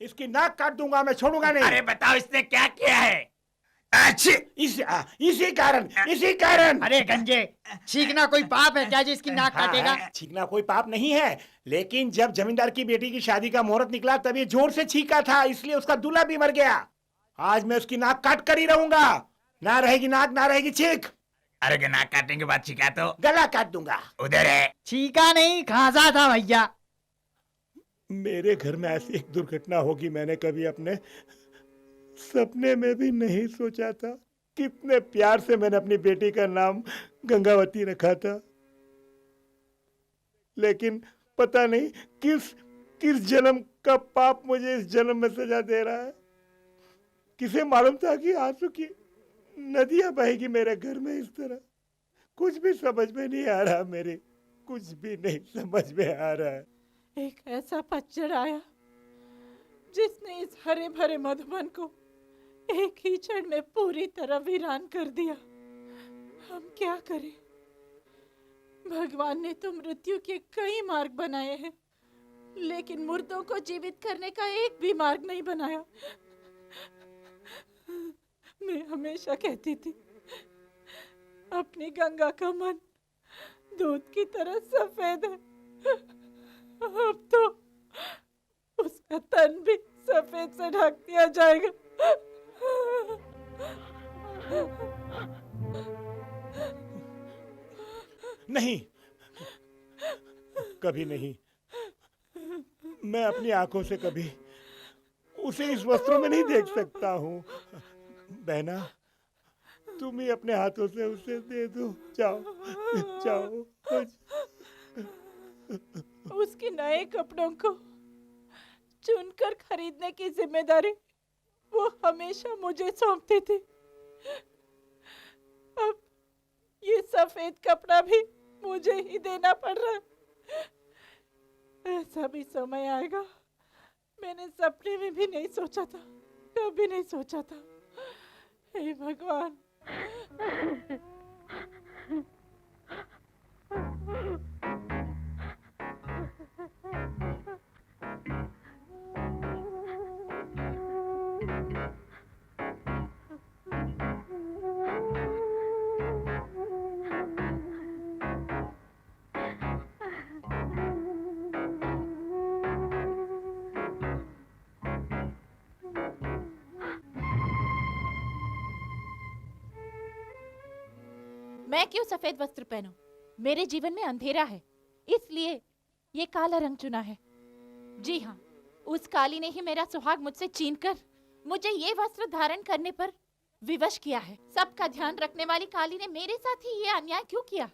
इसकी नाक काट दूंगा मैं, छोड़ूंगा नहीं। अरे बताओ इसने क्या किया है? इसी कारण। अरे गंजे, छींकना कोई पाप है क्या जो इसकी नाक काटेगा? छींकना कोई पाप नहीं है, लेकिन जब जमींदार की बेटी की शादी का मुहूर्त निकला तब ये जोर से छींका था, इसलिए उसका दूल्हा भी मर गया। आज मैं उसकी नाक काट कर ही रहूंगा। ना रहेगी नाक, ना रहेगी छींक। अरे नाक काटने के बाद छींका तो गला काट दूंगा। उधर है। छींका नहीं, खांसा था भैया। मेरे घर में ऐसी एक दुर्घटना होगी मैंने कभी अपने सपने में भी नहीं सोचा था। कितने प्यार से मैंने अपनी बेटी का नाम गंगावती रखा था, लेकिन पता नहीं किस जन्म का पाप मुझे इस जन्म में सजा दे रहा है। किसे मालूम था कि आंसू की नदियां बहेगी मेरे घर में इस तरह। कुछ भी समझ में नहीं आ रहा, मेरे कुछ भी नहीं समझ में आ रहा है। एक ऐसा पतझड़ आया जिसने इस हरे भरे मधुबन को एक ही क्षण में पूरी तरह वीरान कर दिया। हम क्या करें? भगवान ने तो मृत्यु के कई मार्ग बनाए हैं, लेकिन मुर्दों को जीवित करने का एक भी मार्ग नहीं बनाया। मैं हमेशा कहती थी अपनी गंगा का मन दूध की तरह सफेद है, अब तो उसका तन भी सफेद से ढक दिया जाएगा। नहीं, कभी नहीं। मैं अपनी आंखों से कभी उसे इस वस्त्रों में नहीं देख सकता हूँ। बहना, तुम ही अपने हाथों से उसे दे दो। जाओ जाओ। उसके नए कपड़ों को चुनकर खरीदने की जिम्मेदारी वो हमेशा मुझे सौंपती थी। अब ये सफेद कपड़ा भी मुझे ही देना पड़ रहा है। ऐसा भी समय आएगा, मैंने सपने में भी नहीं सोचा था, कभी नहीं सोचा था। हे भगवान। मैं क्यों सफेद वस्त्र पहनूं? मेरे जीवन में अंधेरा है, इसलिए ये काला रंग चुना है। जी हाँ, उस काली ने ही मेरा सुहाग मुझसे छीनकर मुझे ये वस्त्र धारण करने पर विवश किया है। सबका ध्यान रखने वाली काली ने मेरे साथ ही ये अन्याय क्यों किया?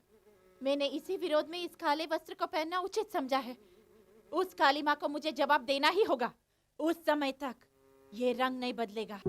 मैंने इसी विरोध में इस काले वस्त्र को पहनना उचित समझा है। उस काली माँ को मुझे जवाब देना ही होगा। उस समय तक ये रंग नहीं बदलेगा।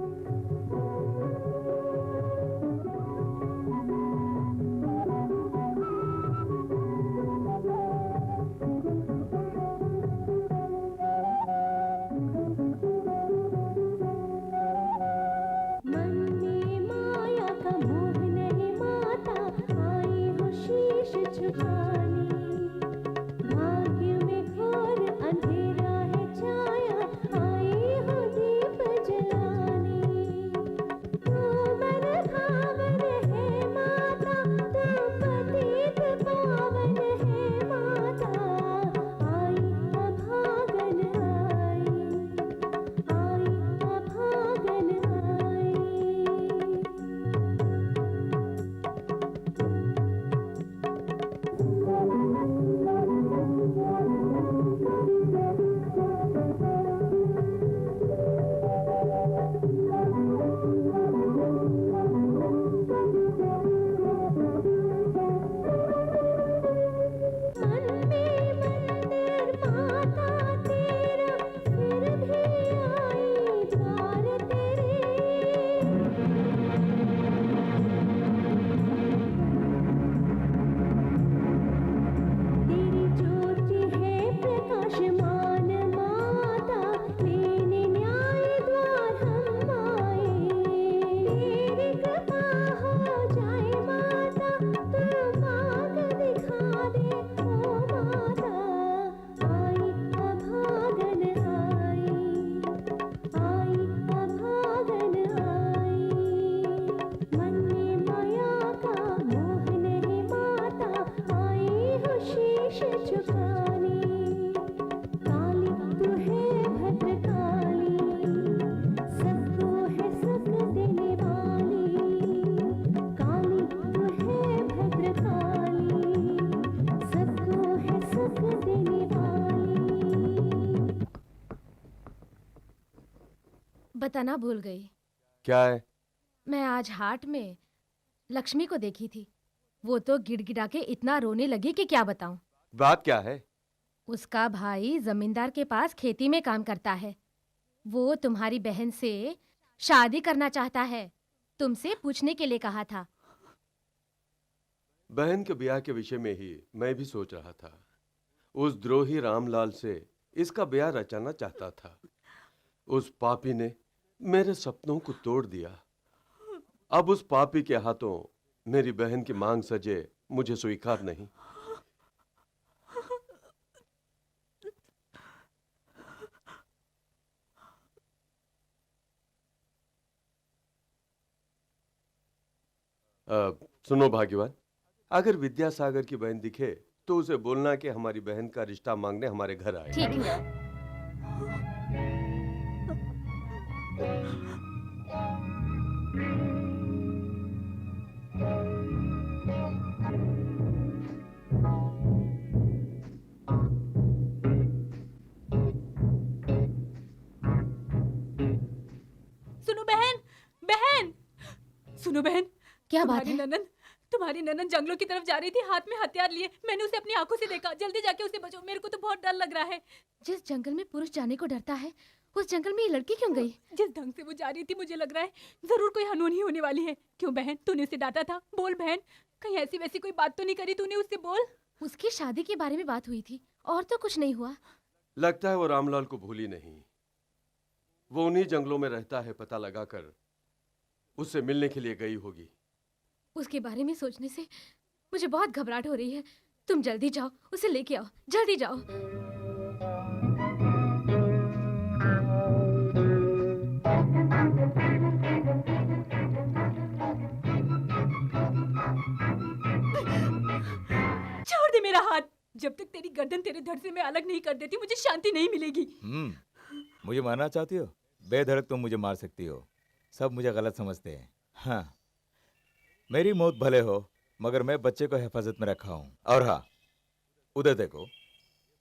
बताना भूल गई। क्या है? मैं आज हाट में लक्ष्मी को देखी थी। वो तो गिड़गिड़ा के इतना रोने लगी कि क्या बताऊं। बात क्या है? उसका भाई जमींदार के पास खेती में काम करता है। वो तुम्हारी बहन से शादी करना चाहता है। तुमसे पूछने के लिए कहा था। बहन के ब्याह के विषय में ही मैं भी सोच रहा था। उस द्रोही रामलाल से इसका ब्याह रचाना चाहता था। उस पापी ने मेरे सपनों को तोड़ दिया। अब उस पापी के हाथों मेरी बहन की मांग सजे मुझे स्वीकार नहीं। सुनो भाग्यवान, अगर विद्यासागर की बहन दिखे तो उसे बोलना कि हमारी बहन का रिश्ता मांगने हमारे घर आए। ठीक है। सुनो बहन, क्या बात है? तुम्हारी ननन जंगलों की तरफ जा रही थी, हाथ में हथियार लिए। मैंने उसे अपनी आंखों से देखा। जल्दी जाके उसे बचाओ, मेरे को तो बहुत डर लग रहा है। जिस जंगल में पुरुष जाने को डरता है, उस जंगल में ये लड़की क्यों गई? जिस ढंग से वो जा रही थी, मुझे लग रहा है जरूर कोई अनहोनी होने वाली है। क्यों बहन, तूने उसे डांटा था? बोल बहन, कहीं ऐसी वैसी कोई बात तो नहीं करी तूने उससे? बोल। उसकी शादी के बारे में बात हुई थी, और तो कुछ नहीं हुआ। लगता है वो रामलाल को भूली नहीं। वो उन्हीं जंगलों में रहता है, पता लगाकर उससे मिलने के लिए गई होगी। उसके बारे में सोचने से मुझे बहुत घबराहट हो रही है। तुम जल्दी जाओ, उसे लेके आओ, जल्दी जाओ। छोड़ दे मेरा हाथ। जब तक तेरी गर्दन तेरे धड़ से मैं अलग नहीं कर देती, मुझे शांति नहीं मिलेगी। मुझे मारना चाहती हो? बेधड़क तुम मुझे मार सकती हो। सब मुझे गलत समझते हैं। हाँ, मेरी मौत भले हो, मगर मैं बच्चे को हिफाजत में रखा हूँ। और हाँ, उधर देखो,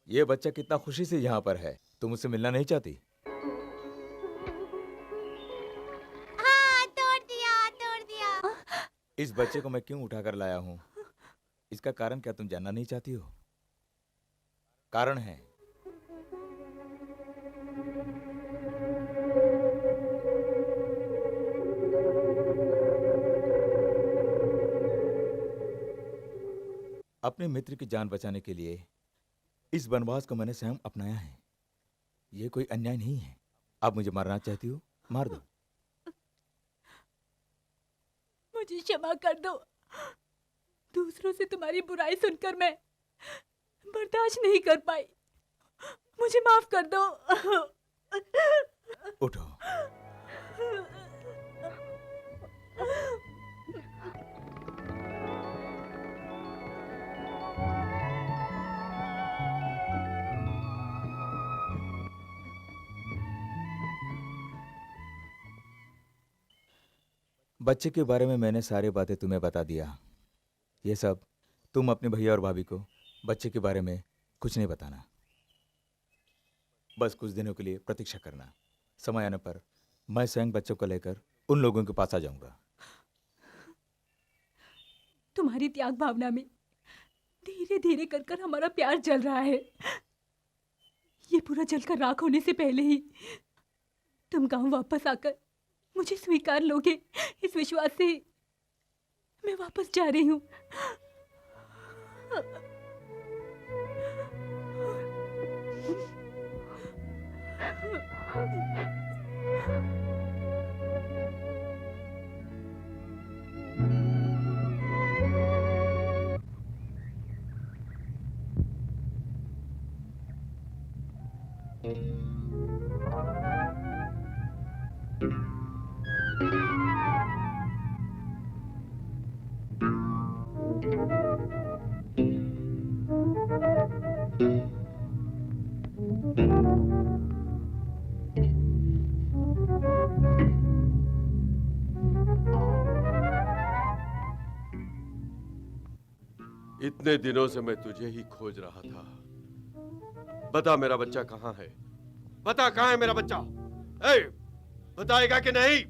ये बच्चा कितना खुशी से यहाँ पर है। तुम उससे मिलना नहीं चाहती? हाँ, तोड़ दिया। इस बच्चे को मैं क्यों उठाकर लाया हूँ, इसका कारण क्या तुम जानना नहीं चाहती हो? कारण है, अपने मित्र की जान बचाने के लिए इस वनवास को मैंने स्वयं अपनाया है। ये कोई अन्याय नहीं है। आप मुझे मारना चाहती हो? मार दो। मुझे क्षमा कर दो। दूसरों से तुम्हारी बुराई सुनकर मैं बर्दाश्त नहीं कर पाई। मुझे माफ कर दो। उठो। बच्चे के बारे में मैंने सारी बातें तुम्हें बता दिया। ये सब तुम अपने भैया और भाभी को बच्चे के बारे में कुछ नहीं बताना। बस कुछ दिनों के लिए प्रतीक्षा करना। समय आने पर मैं स्वयं बच्चों को लेकर उन लोगों के पास आ जाऊंगा। तुम्हारी त्याग भावना में धीरे धीरे कर कर हमारा प्यार जल रहा है। ये पूरा जलकर राख होने से पहले ही तुम गांव वापस आकर मुझे स्वीकार लोगे, इस विश्वास से मैं वापस जा रही हूँ। इतने दिनों से मैं तुझे ही खोज रहा था। बता मेरा बच्चा कहाँ है? बता कहाँ है मेरा बच्चा? बताएगा कि नहीं?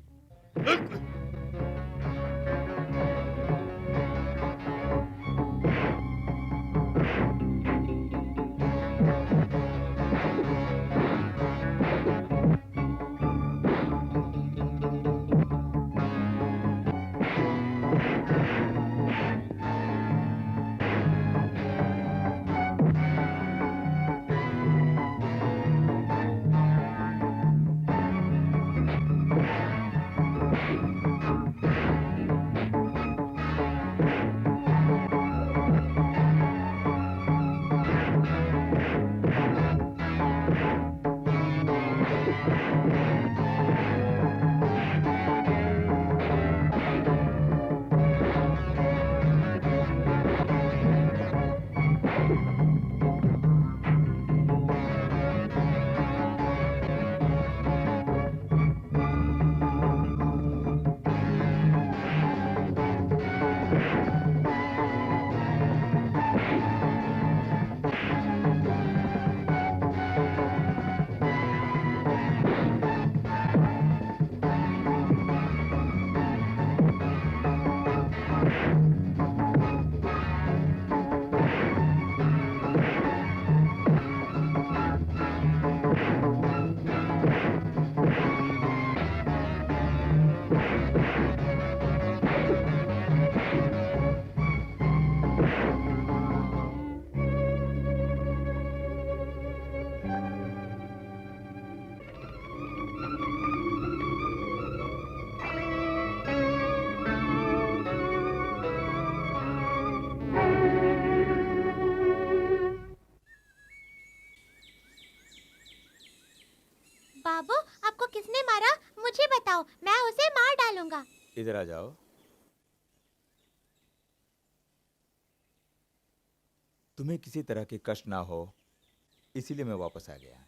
बाबू, आपको किसने मारा? मुझे बताओ, मैं उसे मार डालूंगा। इधर आ जाओ। तुम्हें किसी तरह की कष्ट ना हो, इसीलिए मैं वापस आ गया।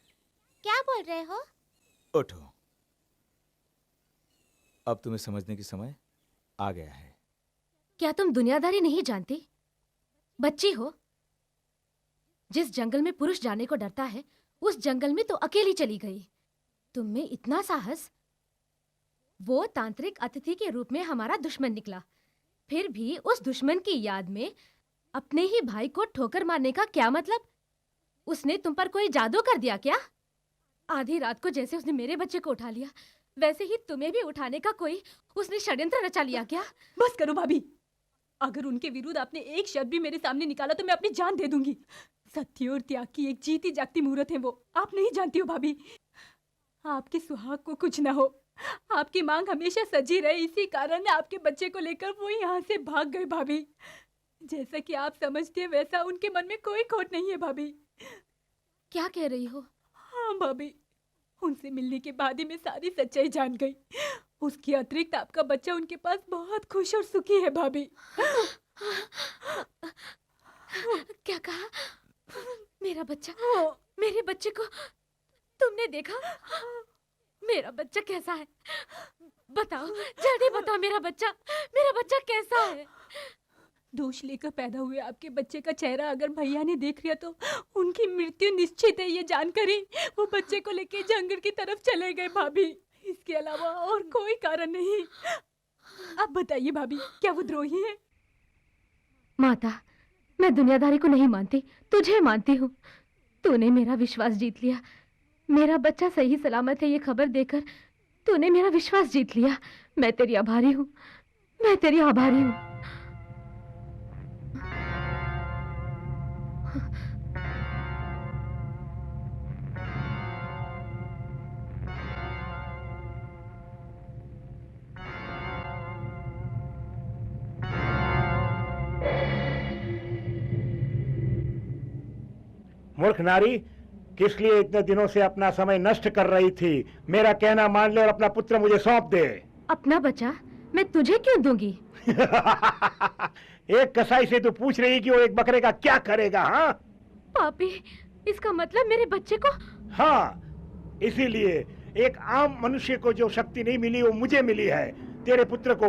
क्या बोल रहे हो? उठो, अब तुम्हें समझने की समय आ गया है। क्या तुम दुनियादारी नहीं जानती? बच्ची हो। जिस जंगल में पुरुष जाने को डरता है, उस जंगल में तो अकेली चली गई। तुम में इतना साहस। वो तांत्रिक अतिथि के रूप में हमारा दुश्मन निकला। फिर भी उस दुश्मन की याद में अपने ही भाई को ठोकर मारने का क्या मतलब? उसने तुम पर कोई जादू कर दिया क्या? आधी रात को जैसे उसने मेरे बच्चे को उठा लिया, वैसे ही तुम्हें भी उठाने का कोई उसने षड्यंत्र रचा लिया क्या? बस करो भाभी। अगर उनके विरुद्ध आपने एक शब्द भी मेरे सामने निकाला तो मैं अपनी जान दे दूंगी। सत्य और त्याग की एक जीती जागती मूर्त है वो। आप नहीं जानती हो भाभी। आपके सुहाग को कुछ ना हो, आपकी मांग हमेशा सजी रहे, इसी कारण आपके बच्चे को लेकर वो यहाँ से भाग गए भाभी। जैसा कि आप समझते हैं वैसा उनके मन में कोई खोट नहीं है भाभी। क्या कह रही हो? हाँ भाभी, उनसे मिलने के बाद ही मैं सारी सच्चाई जान गई। उसके अतिरिक्त आपका बच्चा उनके पास बहुत खुश और सुखी है भाभी। क्या कहा? मेरा बच्चा? मेरे बच्चे को तुमने देखा? मेरा बच्चा कैसा है? बताओ, जल्दी बताओ। मेरा बच्चा कैसा है? दोष लेकर पैदा हुए आपके बच्चे का चेहरा अगर भैया ने देख लिया तो उनकी मृत्यु निश्चित है, ये जानकर ही वो बच्चे को लेके जंगल की तरफ चले गए भाभी। इसके अलावा और कोई कारण नहीं। अब बताइए भाभी, क्या वो द्रोही है? माता, मैं दुनियादारी को नहीं मानती, तुझे मानती हूँ। तूने मेरा विश्वास जीत लिया। मेरा बच्चा सही सलामत है, ये खबर देकर तूने मेरा विश्वास जीत लिया। मैं तेरी आभारी हूँ, मैं तेरी आभारी हूँ। मूर्ख नारी, किस लिए इतने दिनों से अपना समय नष्ट कर रही थी? मेरा कहना मान ले और अपना पुत्र मुझे सौंप दे। अपना बच्चा मैं तुझे क्यों दूंगी? एक कसाई से तू पूछ रही कि वो एक बकरे का क्या करेगा? हाँ पापी, इसका मतलब मेरे बच्चे को? हाँ, इसीलिए एक आम मनुष्य को जो शक्ति नहीं मिली वो मुझे मिली है। तेरे पुत्र को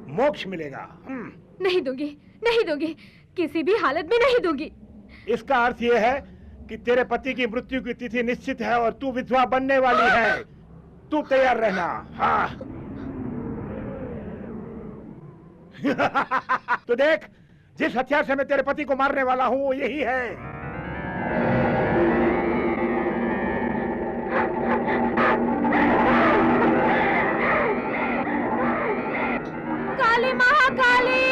मोक्ष मिलेगा। नहीं दूंगी, नहीं दूंगी, किसी भी हालत में नहीं दूंगी। इसका अर्थ यह है कि तेरे पति की मृत्यु की तिथि निश्चित है और तू विधवा बनने वाली है। तू तैयार रहना। हाँ। तो देख, जिस हथियार से मैं तेरे पति को मारने वाला हूं वो यही है। काली महाकाली!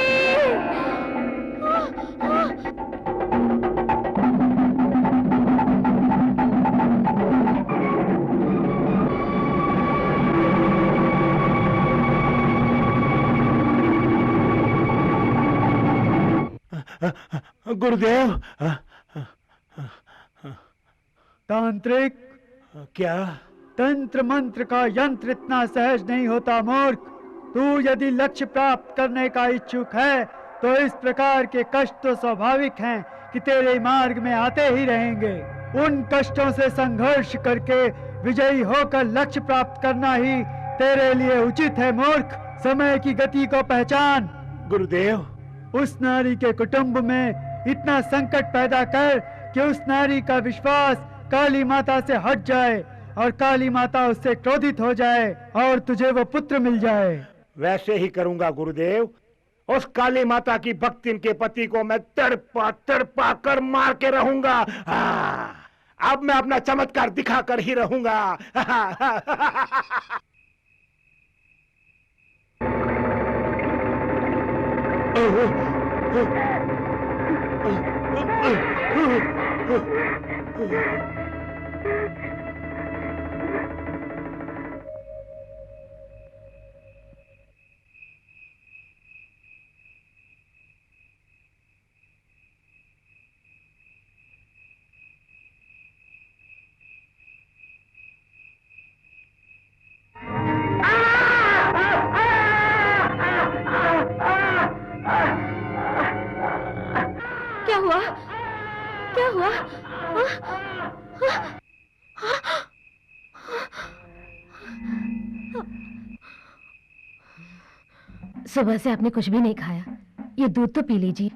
गुरुदेव। तांत्रिक, क्या? तंत्र मंत्र का यंत्र इतना सहज नहीं होता मूर्ख। तू यदि लक्ष्य प्राप्त करने का इच्छुक है तो इस प्रकार के कष्ट तो स्वाभाविक हैं कि तेरे मार्ग में आते ही रहेंगे। उन कष्टों से संघर्ष करके विजयी होकर लक्ष्य प्राप्त करना ही तेरे लिए उचित है मूर्ख। समय की गति को पहचान। गुरुदेव, उस नारी के कुटुंब में इतना संकट पैदा कर कि उस नारी का विश्वास काली माता से हट जाए और काली माता उससे क्रोधित हो जाए और तुझे वो पुत्र मिल जाए। वैसे ही करूंगा गुरुदेव। उस काली माता की भक्ति इनके पति को मैं तड़पा तड़पा कर मार के रहूंगा। अब मैं अपना चमत्कार दिखाकर ही रहूंगा। हुआ? सुबह से आपने कुछ भी नहीं खाया, ये दूध तो पी लीजिए।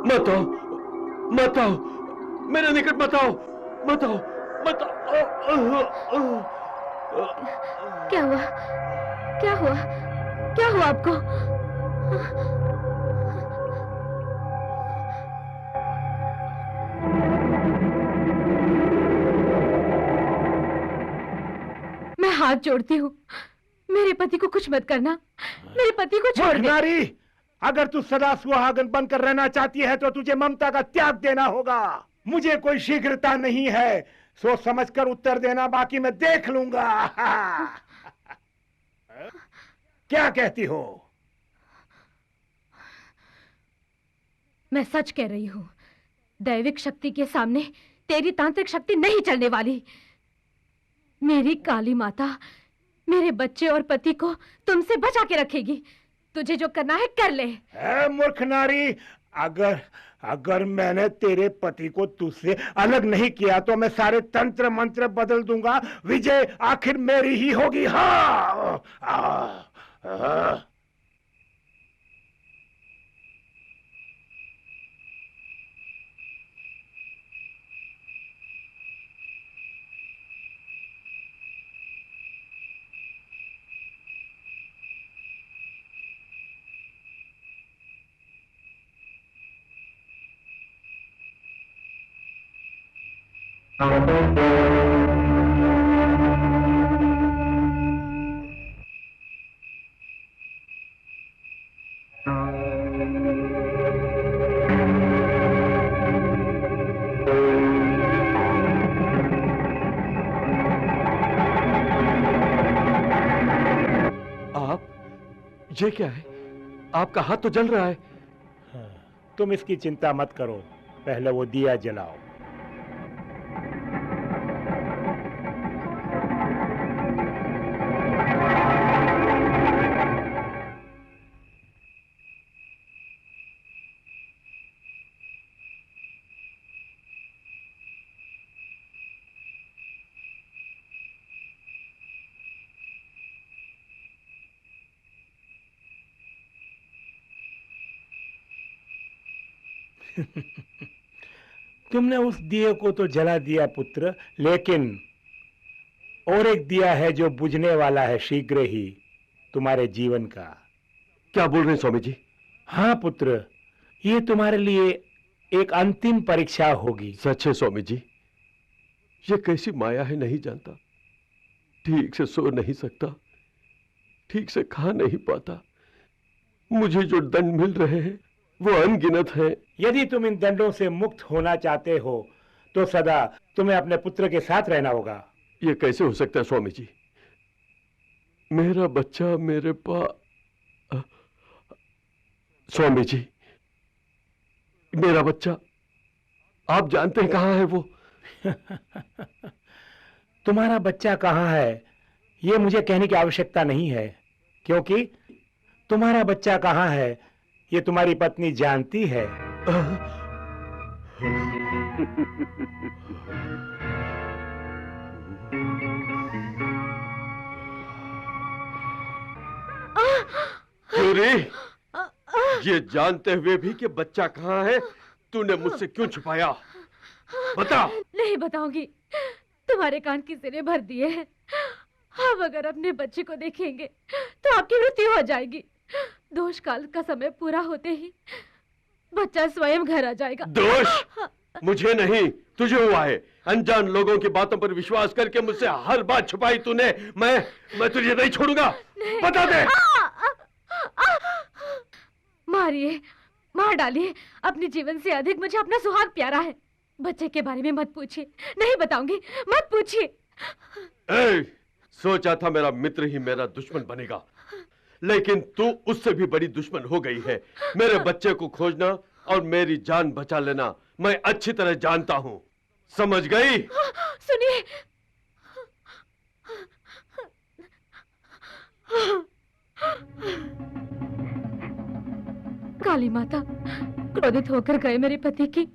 मत आओ, मत आओ, मेरे निकट मत आओ, मत आओ, मत आओ। क्या हुआ? क्या हुआ? क्या हुआ आपको? मैं हाथ जोड़ती हूँ, मेरे पति को कुछ मत करना, मेरे पति को छोड़ दे। नारी, अगर तू सदा सुहागन बनकर रहना चाहती है तो तुझे ममता का त्याग देना होगा। मुझे कोई शीघ्रता नहीं है, सोच समझकर उत्तर देना, बाकी मैं देख लूंगा। क्या कहती हो? मैं सच कह रही हूँ, दैविक शक्ति के सामने तेरी तांत्रिक शक्ति नहीं चलने वाली। मेरी काली माता मेरे बच्चे और पति को तुमसे बचा के रखेगी। तुझे जो करना है कर ले। मूर्ख नारी, अगर मैंने तेरे पति को तुझसे अलग नहीं किया तो मैं सारे तंत्र मंत्र बदल दूंगा, विजय आखिर मेरी ही होगी। हाँ। ये क्या है? आपका हाथ तो जल रहा है। तुम इसकी चिंता मत करो, पहले वो दिया जलाओ। तुमने उस दिए को तो जला दिया पुत्र, लेकिन और एक दिया है जो बुझने वाला है शीघ्र ही तुम्हारे जीवन का। क्या बोल रहे हैं स्वामी जी? हाँ पुत्र, ये तुम्हारे लिए एक अंतिम परीक्षा होगी। सच है स्वामी जी, ये कैसी माया है नहीं जानता। ठीक से सो नहीं सकता, ठीक से खा नहीं पाता। मुझे जो दंड मिल रहे हैं वो अनगिनत है। यदि तुम इन दंडों से मुक्त होना चाहते हो तो सदा तुम्हें अपने पुत्र के साथ रहना होगा। ये कैसे हो सकता है स्वामी जी? मेरा बच्चा मेरे पास। स्वामी जी, मेरा बच्चा आप जानते हैं कहाँ है वो? तुम्हारा बच्चा कहाँ है ये मुझे कहने की आवश्यकता नहीं है, क्योंकि तुम्हारा बच्चा कहाँ है ये तुम्हारी पत्नी जानती है। क्यों? ये जानते हुए भी कि बच्चा कहाँ है तूने मुझसे क्यों छुपाया? बता। नहीं बताऊंगी, तुम्हारे कान की सिरे भर दिए हैं। आप अगर अपने बच्चे को देखेंगे तो आपकी मृत्यु हो जाएगी। दोष काल का समय पूरा होते ही बच्चा स्वयं घर आ जाएगा। दोष मुझे नहीं, तुझे हुआ है। अनजान लोगों की बातों पर विश्वास करके मुझसे हर बात छुपाई तूने। मैं तुझे नहीं छोड़ूंगा। बता दे। मारिए, मार डालिए, अपने जीवन से अधिक मुझे अपना सुहाग प्यारा है। बच्चे के बारे में मत पूछिए, नहीं बताऊंगी, मत पूछिए। सोचा था मेरा मित्र ही मेरा दुश्मन बनेगा, लेकिन तू उससे भी बड़ी दुश्मन हो गई है। मेरे बच्चे को खोजना और मेरी जान बचा लेना मैं अच्छी तरह जानता हूं, समझ गई? सुनिए, काली माता, क्रोधित होकर गए मेरे पति की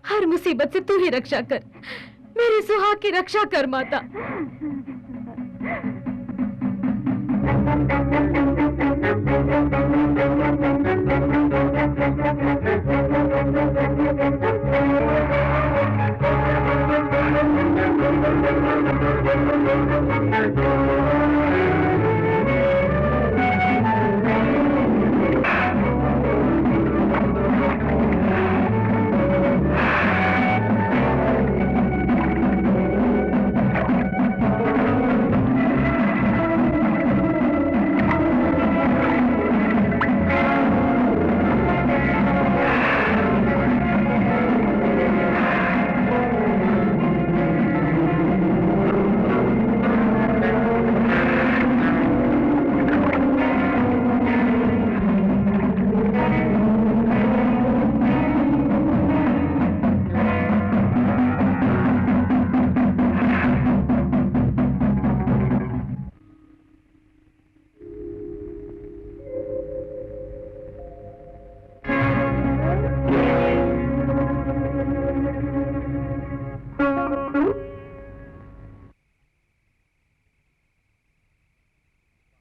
हर मुसीबत से तू ही रक्षा कर, मेरे सुहाग की रक्षा कर माता।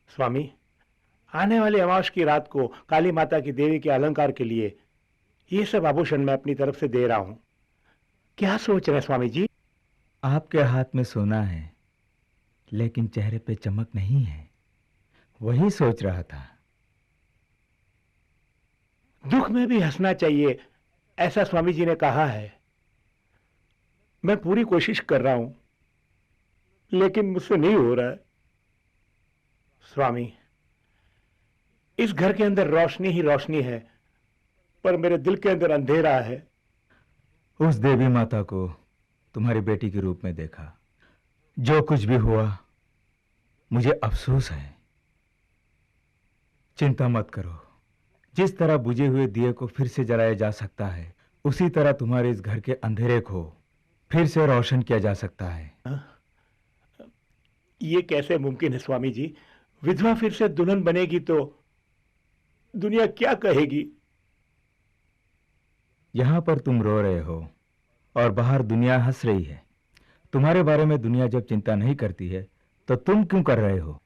स्वामी, आने वाली अमावस की रात को काली माता की देवी के अलंकार के लिए ये सब आभूषण मैं अपनी तरफ से दे रहा हूं। क्या सोच रहे हैं स्वामी जी? आपके हाथ में सोना है लेकिन चेहरे पे चमक नहीं है, वही सोच रहा था। दुख में भी हंसना चाहिए, ऐसा स्वामी जी ने कहा है। मैं पूरी कोशिश कर रहा हूं लेकिन मुझसे नहीं हो रहा है। स्वामी, इस घर के अंदर रोशनी ही रोशनी है, पर मेरे दिल के अंदर अंधेरा है। उस देवी माता को तुम्हारी बेटी के रूप में देखा। जो कुछ भी हुआ मुझे अफसोस है। चिंता मत करो, जिस तरह बुझे हुए दिए को फिर से जलाया जा सकता है, उसी तरह तुम्हारे इस घर के अंधेरे को फिर से रोशन किया जा सकता है। ये कैसे मुमकिन है स्वामी जी? विधवा फिर से दुल्हन बनेगी तो दुनिया क्या कहेगी? यहां पर तुम रो रहे हो और बाहर दुनिया हंस रही है। तुम्हारे बारे में दुनिया जब चिंता नहीं करती है तो तुम क्यों कर रहे हो?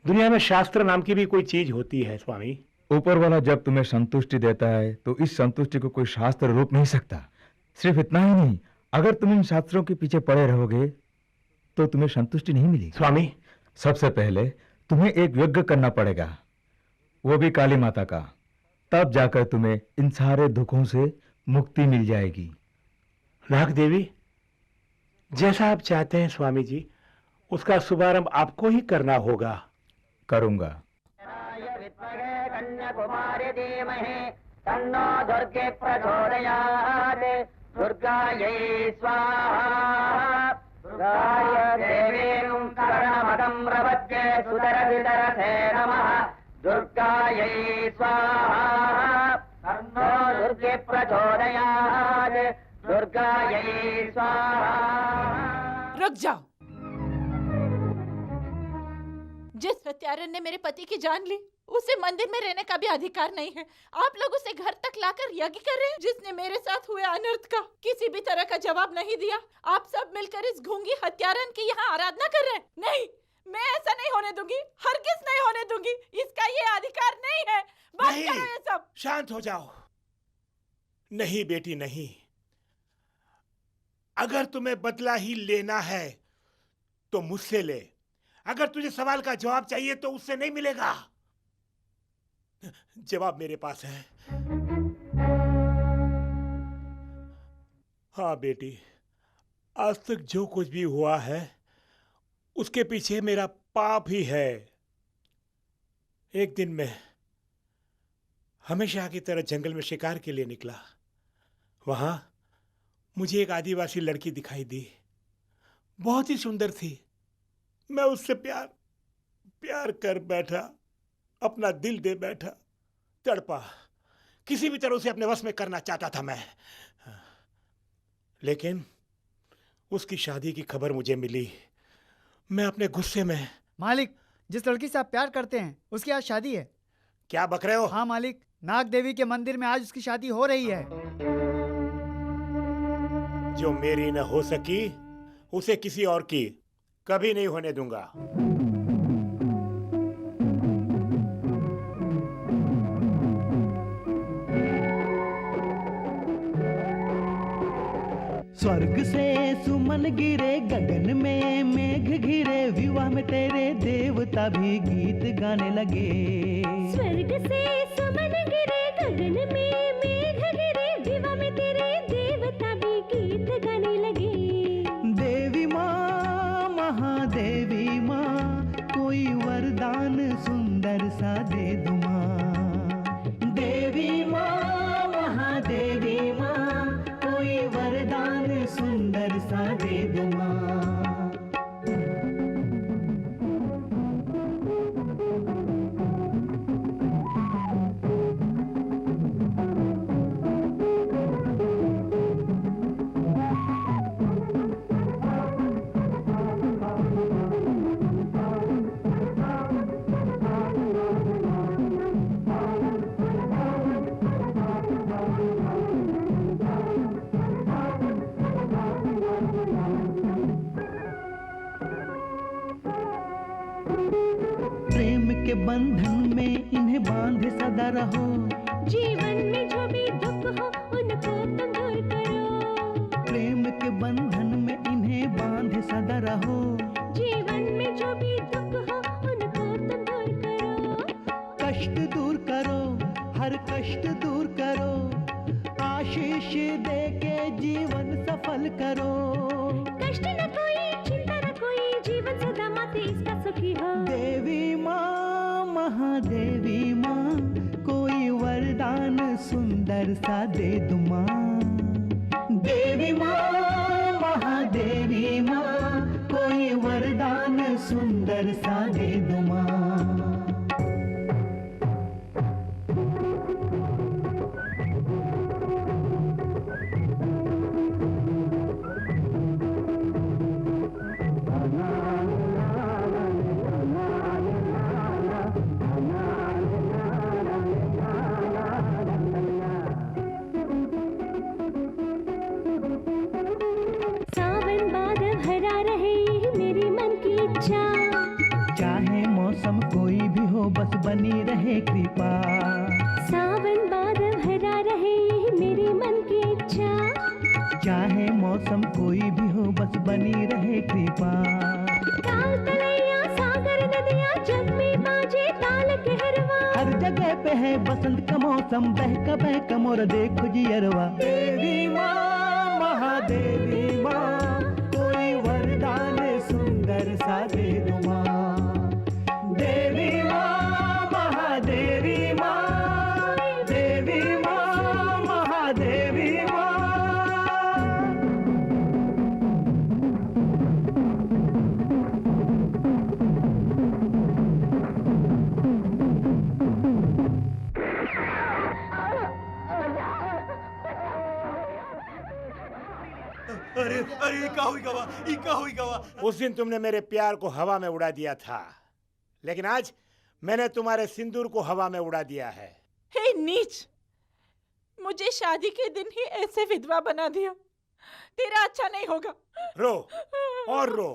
दुनिया में शास्त्र नाम की भी कोई चीज होती है स्वामी। ऊपर वाला जब तुम्हें संतुष्टि देता है तो इस संतुष्टि को कोई शास्त्र रोक नहीं सकता। सिर्फ इतना ही नहीं, अगर तुम इन शास्त्रों के पीछे पड़े रहोगे तो तुम्हें संतुष्टि नहीं मिलेगी। स्वामी, सबसे पहले तुम्हें एक यज्ञ करना पड़ेगा, वो भी काली माता का। तब जाकर तुम्हें इन सारे दुखों से मुक्ति मिल जाएगी। नाग देवी, जैसा आप चाहते हैं स्वामी जी, उसका शुभारंभ आपको ही करना होगा। करूंगा। कन्याकुमारी धीमहि तन्नो दुर्गे प्रचोदयात्। दुर्गायै स्वाहा। दुर्गाय देवीं करणमदं प्रपद्ये सुदरविदरसे नमः। दुर्गायै स्वाहा। तन्नो दुर्गे प्रचोदयात्। दुर्गायै स्वाहा। रुक जाओ। जिस हत्यारे ने मेरे पति की जान ली, उसे मंदिर में रहने का भी अधिकार नहीं है। आप लोग उसे घर तक लाकर यज्ञ कर रहे हैं। जिसने मेरे साथ हुए अनर्थ का किसी भी तरह का जवाब नहीं दिया, आप सब मिलकर इस गूंगी हत्यारन की यहाँ आराधना कर रहे हैं। नहीं, मैं ऐसा नहीं होने दूंगी, हरगिज नहीं होने दूंगी। इसका ये अधिकार नहीं है। बंद करो ये सब। शांत हो जाओ। नहीं बेटी, नहीं। अगर तुम्हें बदला ही लेना है तो मुझसे ले। अगर तुझे सवाल का जवाब चाहिए तो उससे नहीं मिलेगा। जवाब मेरे पास है। हाँ बेटी, आज तक जो कुछ भी हुआ है उसके पीछे मेरा पाप ही है। एक दिन मैं हमेशा की तरह जंगल में शिकार के लिए निकला। वहां मुझे एक आदिवासी लड़की दिखाई दी, बहुत ही सुंदर थी। मैं उससे प्यार कर बैठा, अपना दिल दे बैठा, तड़पा। किसी भी तरह उसे अपने वश में करना चाहता था मैं। लेकिन उसकी शादी की खबर मुझे मिली। मैं अपने गुस्से में। मालिक, जिस लड़की से आप प्यार करते हैं उसकी आज शादी है। क्या बक रहे हो? हाँ मालिक, नाग देवी के मंदिर में आज उसकी शादी हो रही है। जो मेरी न हो सकी उसे किसी और की कभी नहीं होने दूंगा। स्वर्ग से सुमन गिरे, गगन में मेघ घिरे, विवाह में तेरे देवता भी गीत गाने लगे। स्वर्ग से सुमन गिरे, गगन में मेघ गिरे, विवाह में तेरे देवता भी गीत गाने लगे। देवी माँ, महादेवी माँ, कोई वरदान सुंदर सा दे दो माँ। देवी माँ, महादेवी माँ, कोई वरदान सुंदर सा दे दो माँ। प्रेम के बंधन में इन्हें बांधे सदा रहो। जीवन में जो भी दुख हो उनको तुम दूर करो। प्रेम के बंधन में इन्हें बांधे सदा रहो। जीवन में जो भी दुख हो उनको तुम दूर करो। कष्ट दूर करो, हर कष्ट दूर करो, आशीष दे के जीवन सफल करो। कष्ट न कोई, चिंता न कोई, जीवन सदा माते इसका सुखी हो। देवी माँ, महादेवी माँ, कोई वरदान सुंदर सा दे दो माँ। देवी माँ, महादेवी माँ, कोई वरदान सुंदर सा दे दो माँ। सावन बाद भरा रहे मेरी मन की इच्छा। चाहे मौसम कोई भी हो, बस बनी रहे कृपा। सावन बाद भरा रहे मेरी मन की इच्छा। चाहे मौसम कोई भी हो, बस बनी रहे कृपा। ताल तलैया, सागर नदियाँ, जग में बाजे ताल कहरवा। हर जगह पे है बसंत का मौसम, बहका मोर देखो जियरवा। देवी माँ, महादेवी माँ, कोई वरदान सुंदर सा दे दो माँ। देवी माँ, महादेवी माँ, देवी माँ, महादेवी माँ। अरे अरे क्या हुई गवा। उस दिन तुमने मेरे प्यार को हवा में उड़ा दिया था, लेकिन आज मैंने तुम्हारे सिंदूर को हवा में उड़ा दिया है। हे नीच, मुझे शादी के दिन ही ऐसे विधवा बना दिया। तेरा अच्छा नहीं होगा। रो और रो।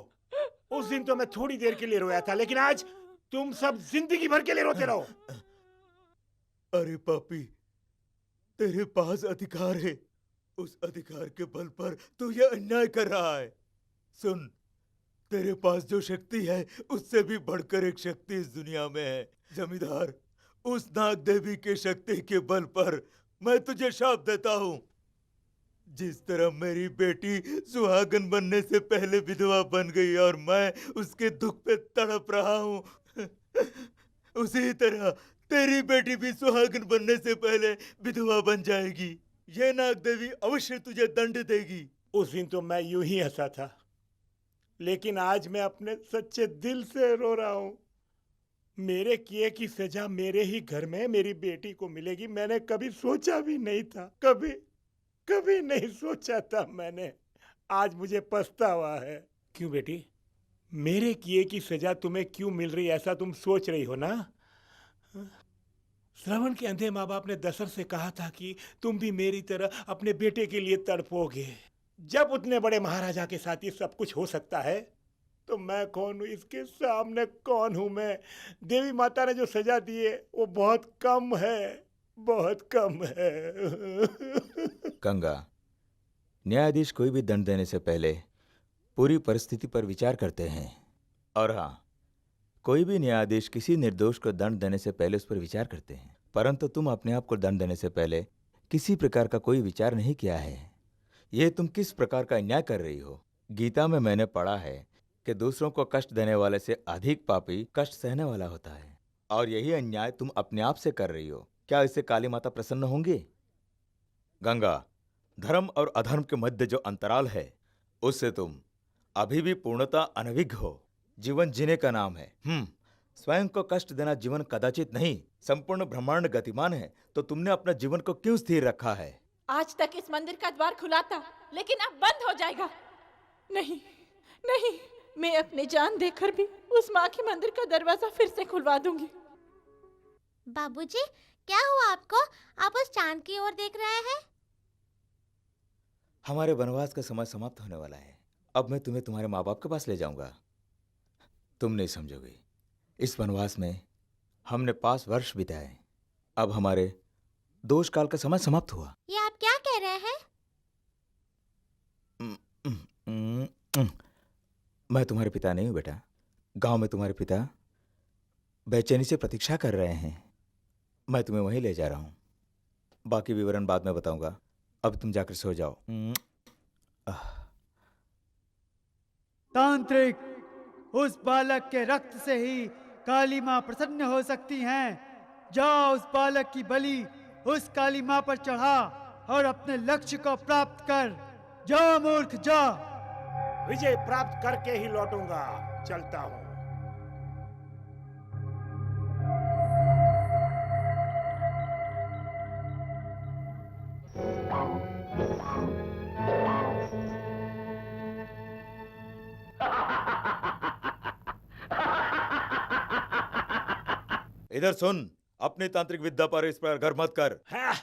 उस दिन तो मैं थोड़ी देर के लिए रोया था, लेकिन आज तुम सब जिंदगी भर के लिए रोते रहो। अरे पापी, तेरे पास अधिकार है। उस अधिकार के बल पर तू यह अन्याय कर रहा है। सुन, तेरे पास जो शक्ति है उससे भी बढ़कर एक शक्ति इस दुनिया में है। जमींदार, उस नाग देवी के शक्ति के बल पर मैं तुझे शाप देता हूँ। जिस तरह मेरी बेटी सुहागन बनने से पहले विधवा बन गई और मैं उसके दुख पे तड़प रहा हूँ, उसी तरह तेरी बेटी भी सुहागन बनने से पहले विधवा बन जाएगी। ये नाग देवी अवश्य तुझे दंड देगी। उस दिन तो मैं यूं ही हंसा था, लेकिन आज मैं अपने सच्चे दिल से रो रहा हूं। मेरे किए की सजा मेरे ही घर में मेरी बेटी को मिलेगी, मैंने कभी सोचा भी नहीं था। कभी नहीं सोचा था मैंने। आज मुझे पछतावा है। क्यों बेटी, मेरे किए की सजा तुम्हें क्यों मिल रही, ऐसा तुम सोच रही हो ना? श्रवण के अंधे माँ बाप ने दशरथ से कहा था कि तुम भी मेरी तरह अपने बेटे के लिए तड़पोगे। जब उतने बड़े महाराजा के साथ ये सब कुछ हो सकता है, तो मैं कौन हूँ इसके सामने? कौन हूँ मैं? देवी माता ने जो सजा दी है वो बहुत कम है, बहुत कम है। गंगा, न्यायाधीश कोई भी दंड देने से पहले पूरी परिस्थिति पर विचार करते हैं। और हाँ, कोई भी न्यायाधीश किसी निर्दोष को दंड देने से पहले उस पर विचार करते हैं, परंतु तुम अपने आप को दंड देने से पहले किसी प्रकार का कोई विचार नहीं किया है। यह तुम किस प्रकार का अन्याय कर रही हो? गीता में मैंने पढ़ा है कि दूसरों को कष्ट देने वाले से अधिक पापी कष्ट सहने वाला होता है, और यही अन्याय तुम अपने आप से कर रही हो। क्या इससे काली माता प्रसन्न होंगी? गंगा, धर्म और अधर्म के मध्य जो अंतराल है, उससे तुम अभी भी पूर्णतः अनभिज्ञ हो। जीवन जीने का नाम है। स्वयं को कष्ट देना जीवन कदाचित नहीं। संपूर्ण ब्रह्मांड गतिमान है, तो तुमने अपना जीवन को क्यों स्थिर रखा है? आज तक इस मंदिर का द्वार खुला था, लेकिन अब बंद हो जाएगा। नहीं नहीं, मैं अपनी जान देकर भी उस माँ के मंदिर का दरवाजा फिर से खुलवा दूंगी। बाबूजी, क्या हुआ आपको? आप उस चांद की ओर देख रहे हैं? हमारे वनवास का समय समाप्त होने वाला है। अब मैं तुम्हें तुम्हारे माँ बाप के पास ले जाऊंगा। तुम नहीं समझोगे, इस वनवास में हमने 5 वर्ष बिताए। अब हमारे दोष काल का समय समाप्त हुआ। ये आप क्या कह रहे हैं? मैं तुम्हारे पिता नहीं हूं बेटा। गांव में तुम्हारे पिता बेचैनी से प्रतीक्षा कर रहे हैं। मैं तुम्हें वहीं ले जा रहा हूं। बाकी विवरण बाद में बताऊंगा। अब तुम जाकर सो जाओ। तांत्रिक, उस बालक के रक्त से ही काली माँ प्रसन्न हो सकती हैं। जाओ, उस बालक की बलि उस काली माँ पर चढ़ा और अपने लक्ष्य को प्राप्त कर। जाओ मूर्ख, जाओ। विजय प्राप्त करके ही लौटूंगा। चलता हूँ। इधर सुन, अपनी तांत्रिक विद्या पर इस पर घर मत कर। हाँ,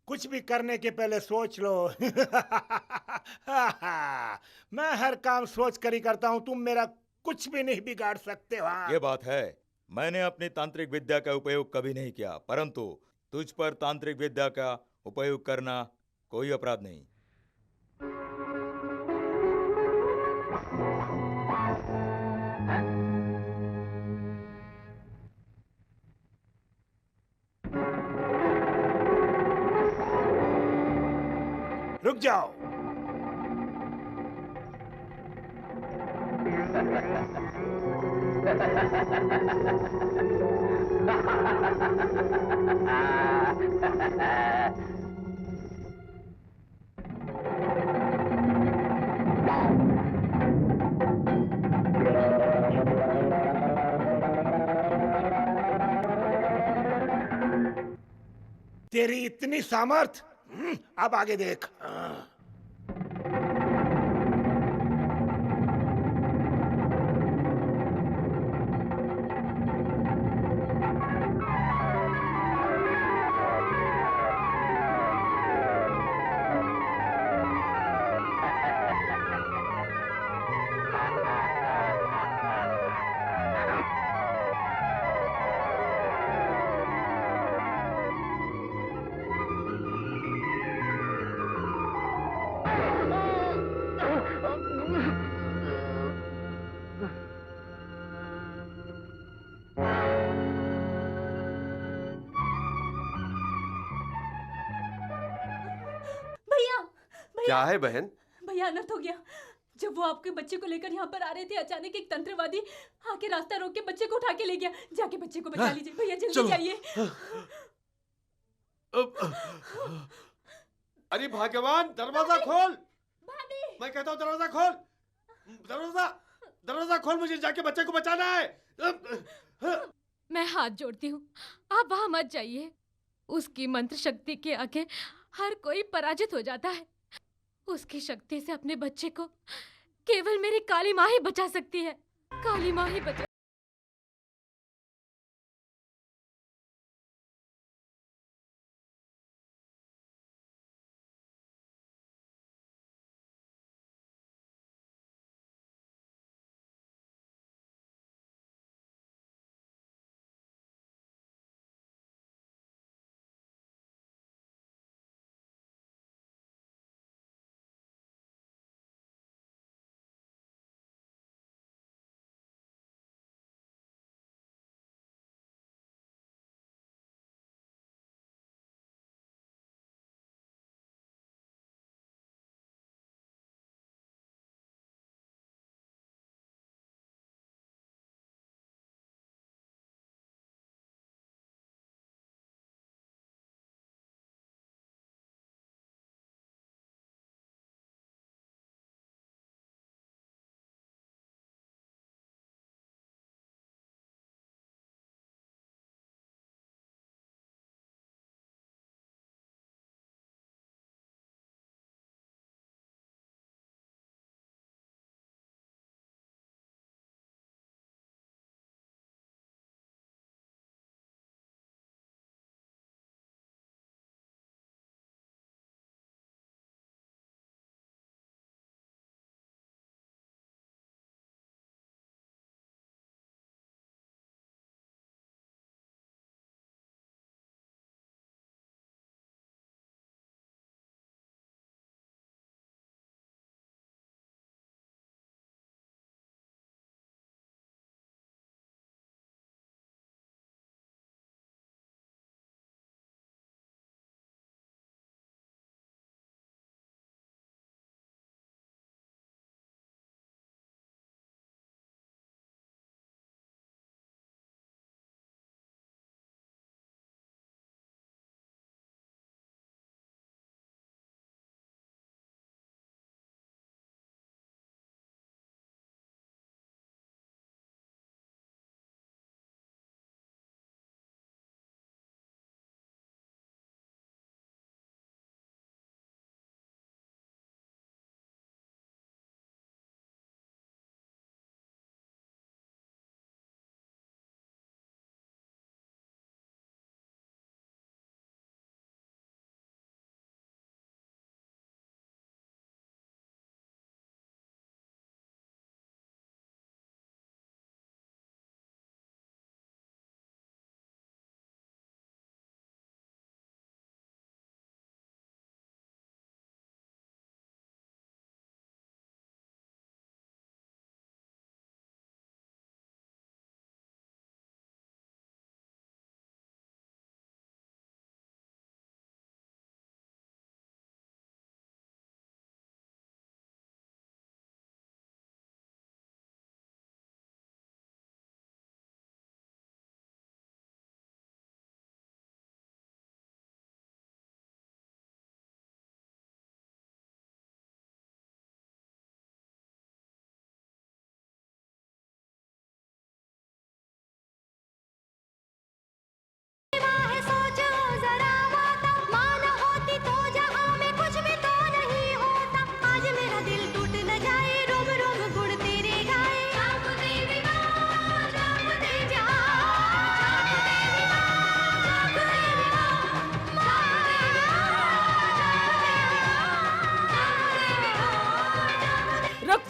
कुछ भी करने के पहले सोच लो। मैं हर काम सोच कर ही करता हूँ। तुम मेरा कुछ भी नहीं बिगाड़ सकते हो। ये बात है, मैंने अपनी तांत्रिक विद्या का उपयोग कभी नहीं किया, परंतु तुझ पर तांत्रिक विद्या का उपयोग करना कोई अपराध नहीं। रुक जाओ। तेरी इतनी सामर्थ, अब आगे देख। क्या है बहन? भैया, अनर्थ हो गया। जब वो आपके बच्चे को लेकर यहाँ पर आ रहे थे, अचानक एक तंत्रवादी आके रास्ता रोक के बच्चे को उठा के ले गया। जाके बच्चे को बचा लीजिए भैया, जल्दी जाइए। अरे भगवान, दरवाजा खोल। मैं कहता हूँ दरवाजा खोल। दरवाजा खोल, मुझे जाके बच्चे को बचाना है। मैं हाथ जोड़ती हूँ, आप वहां मत जाइए। उसकी मंत्र शक्ति के आगे हर कोई पराजित हो जाता है। उसकी शक्ति से अपने बच्चे को केवल मेरी काली माँ ही बचा सकती है। काली माँ ही बचा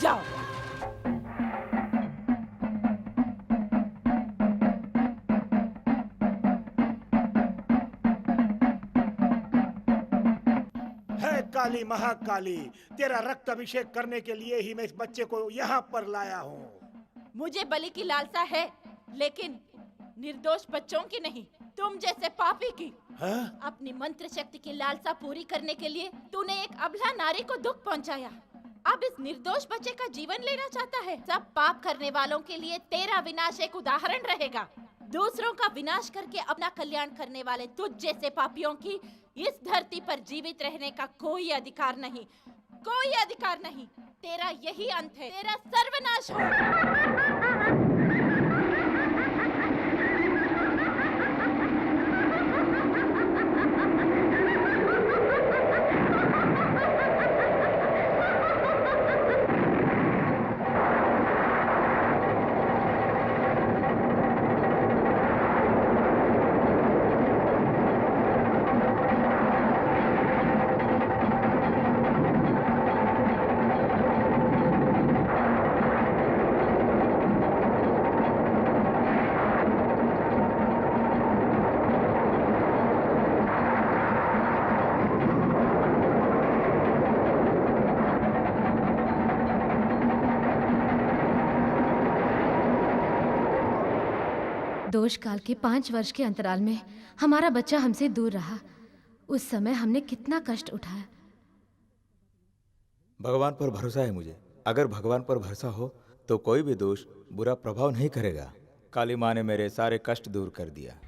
जाओ। है काली महाकाली, तेरा रक्त अभिषेक करने के लिए ही मैं इस बच्चे को यहाँ पर लाया हूँ। मुझे बलि की लालसा है, लेकिन निर्दोष बच्चों की नहीं, तुम जैसे पापी की। हाँ? अपनी मंत्र शक्ति की लालसा पूरी करने के लिए तूने एक अबला नारी को दुख पहुंचाया। अब इस निर्दोष बच्चे का जीवन लेना चाहता है। सब पाप करने वालों के लिए तेरा विनाश एक उदाहरण रहेगा। दूसरों का विनाश करके अपना कल्याण करने वाले तुझ जैसे पापियों की इस धरती पर जीवित रहने का कोई अधिकार नहीं, कोई अधिकार नहीं। तेरा यही अंत है, तेरा सर्वनाश हो। दोष काल के 5 वर्ष के अंतराल में हमारा बच्चा हमसे दूर रहा। उस समय हमने कितना कष्ट उठाया। भगवान पर भरोसा है मुझे। अगर भगवान पर भरोसा हो तो कोई भी दोष बुरा प्रभाव नहीं करेगा। काली माँ ने मेरे सारे कष्ट दूर कर दिया।